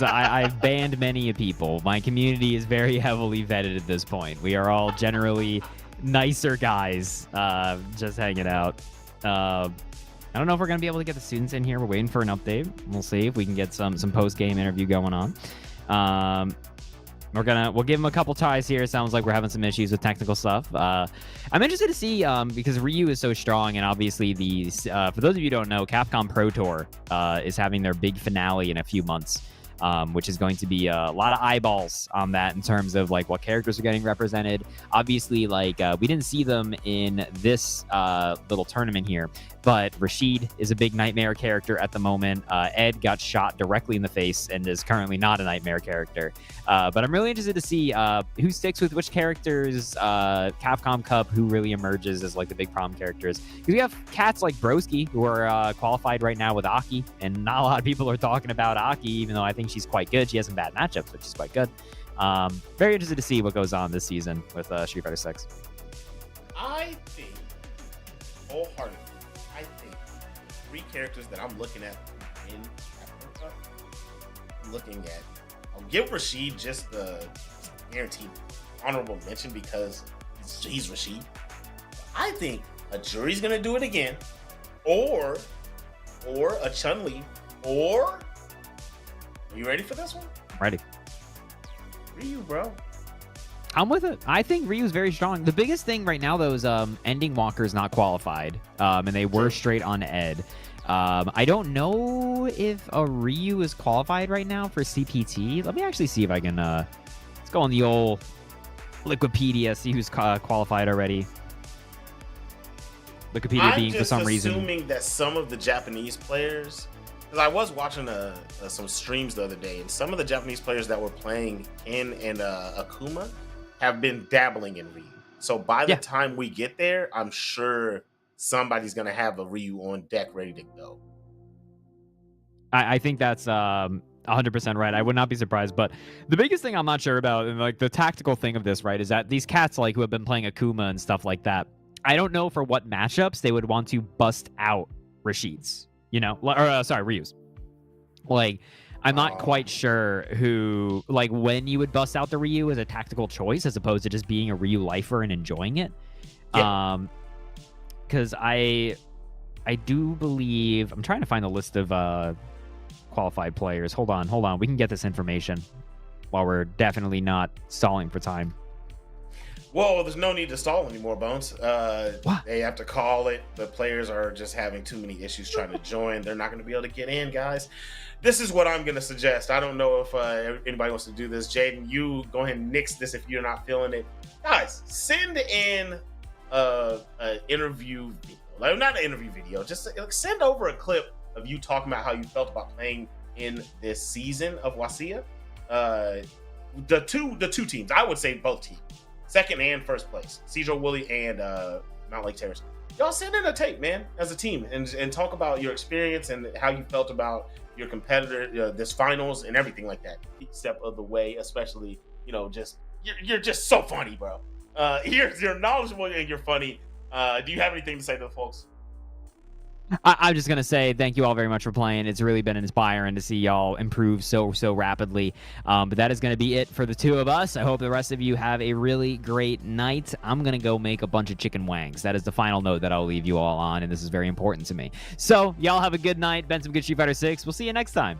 I've banned many people. My community is very heavily vetted at this point. We are all generally nicer guys, just hanging out. I don't know if we're going to be able to get the students in here. We're waiting for an update. We'll see if we can get some post-game interview going on. We'll give him a couple ties here. It sounds like we're having some issues with technical stuff. I'm interested to see because Ryu is so strong, and obviously for those of you who don't know, Capcom Pro Tour is having their big finale in a few months, which is going to be a lot of eyeballs on that in terms of like what characters are getting represented. Obviously, like we didn't see them in this little tournament here, but Rashid is a big Nightmare character at the moment. Ed got shot directly in the face and is currently not a Nightmare character. But I'm really interested to see who sticks with which characters, Capcom Cup, who really emerges as like the big problem characters. Because we have cats like Broski, who are qualified right now with Aki, and not a lot of people are talking about Aki, even though I think she's quite good. She has some bad matchups, which is quite good. Very interested to see what goes on this season with Street Fighter 6. I think, wholeheartedly, three characters that I'm looking at in Capcom Cup. I'm looking at, I'll give Rashid just the guaranteed honorable mention because he's Rashid. I think a Jury's gonna do it again, or a Chun-Li, or are you ready for this one? Ready. Ryu, bro. I'm with it. I think Ryu's very strong. The biggest thing right now, though, is Ending Walker's not qualified, and they were straight on Ed. I don't know if a Ryu is qualified right now for CPT. Let me actually see if I can. Let's go on the old Wikipedia, see who's qualified already. Wikipedia being for some reason. I'm just assuming that some of the Japanese players, because I was watching some streams the other day, and some of the Japanese players that were playing in Akuma have been dabbling in Ryu. So by the time we get there, I'm sure somebody's going to have a Ryu on deck ready to go. I think that's 100% right. I would not be surprised. But the biggest thing I'm not sure about, and like the tactical thing of this, right, is that these cats like who have been playing Akuma and stuff like that, I don't know for what matchups they would want to bust out Rashid's, you know, or Ryu's. Like, I'm not quite sure who, like, when you would bust out the Ryu as a tactical choice as opposed to just being a Ryu lifer and enjoying it. Because I do believe, I'm trying to find a list of qualified players. Hold on. We can get this information while we're definitely not stalling for time. Whoa, there's no need to stall anymore, Bones. What? They have to call it. The players are just having too many issues trying to join. They're not going to be able to get in, guys. This is what I'm going to suggest. I don't know if anybody wants to do this. Jaden, you go ahead and nix this if you're not feeling it. Guys, send in an interview video. Like, not an interview video. Just send over a clip of you talking about how you felt about playing in this season of WSSEA. The two teams, I would say both teams. Second and first place, Sedro-Woolley and Mountlake Terrace. Y'all send in a tape, man, as a team, and talk about your experience and how you felt about your competitor, this finals, and everything like that. Each step of the way, especially, just you're just so funny, bro. You're knowledgeable and you're funny. Do you have anything to say to the folks? I'm just going to say thank you all very much for playing. It's really been inspiring to see y'all improve so rapidly. But that is going to be it for the two of us. I hope the rest of you have a really great night. I'm going to go make a bunch of chicken wangs. That is the final note that I'll leave you all on, and this is very important to me. So y'all have a good night. Been some good Street Fighter 6. We'll see you next time.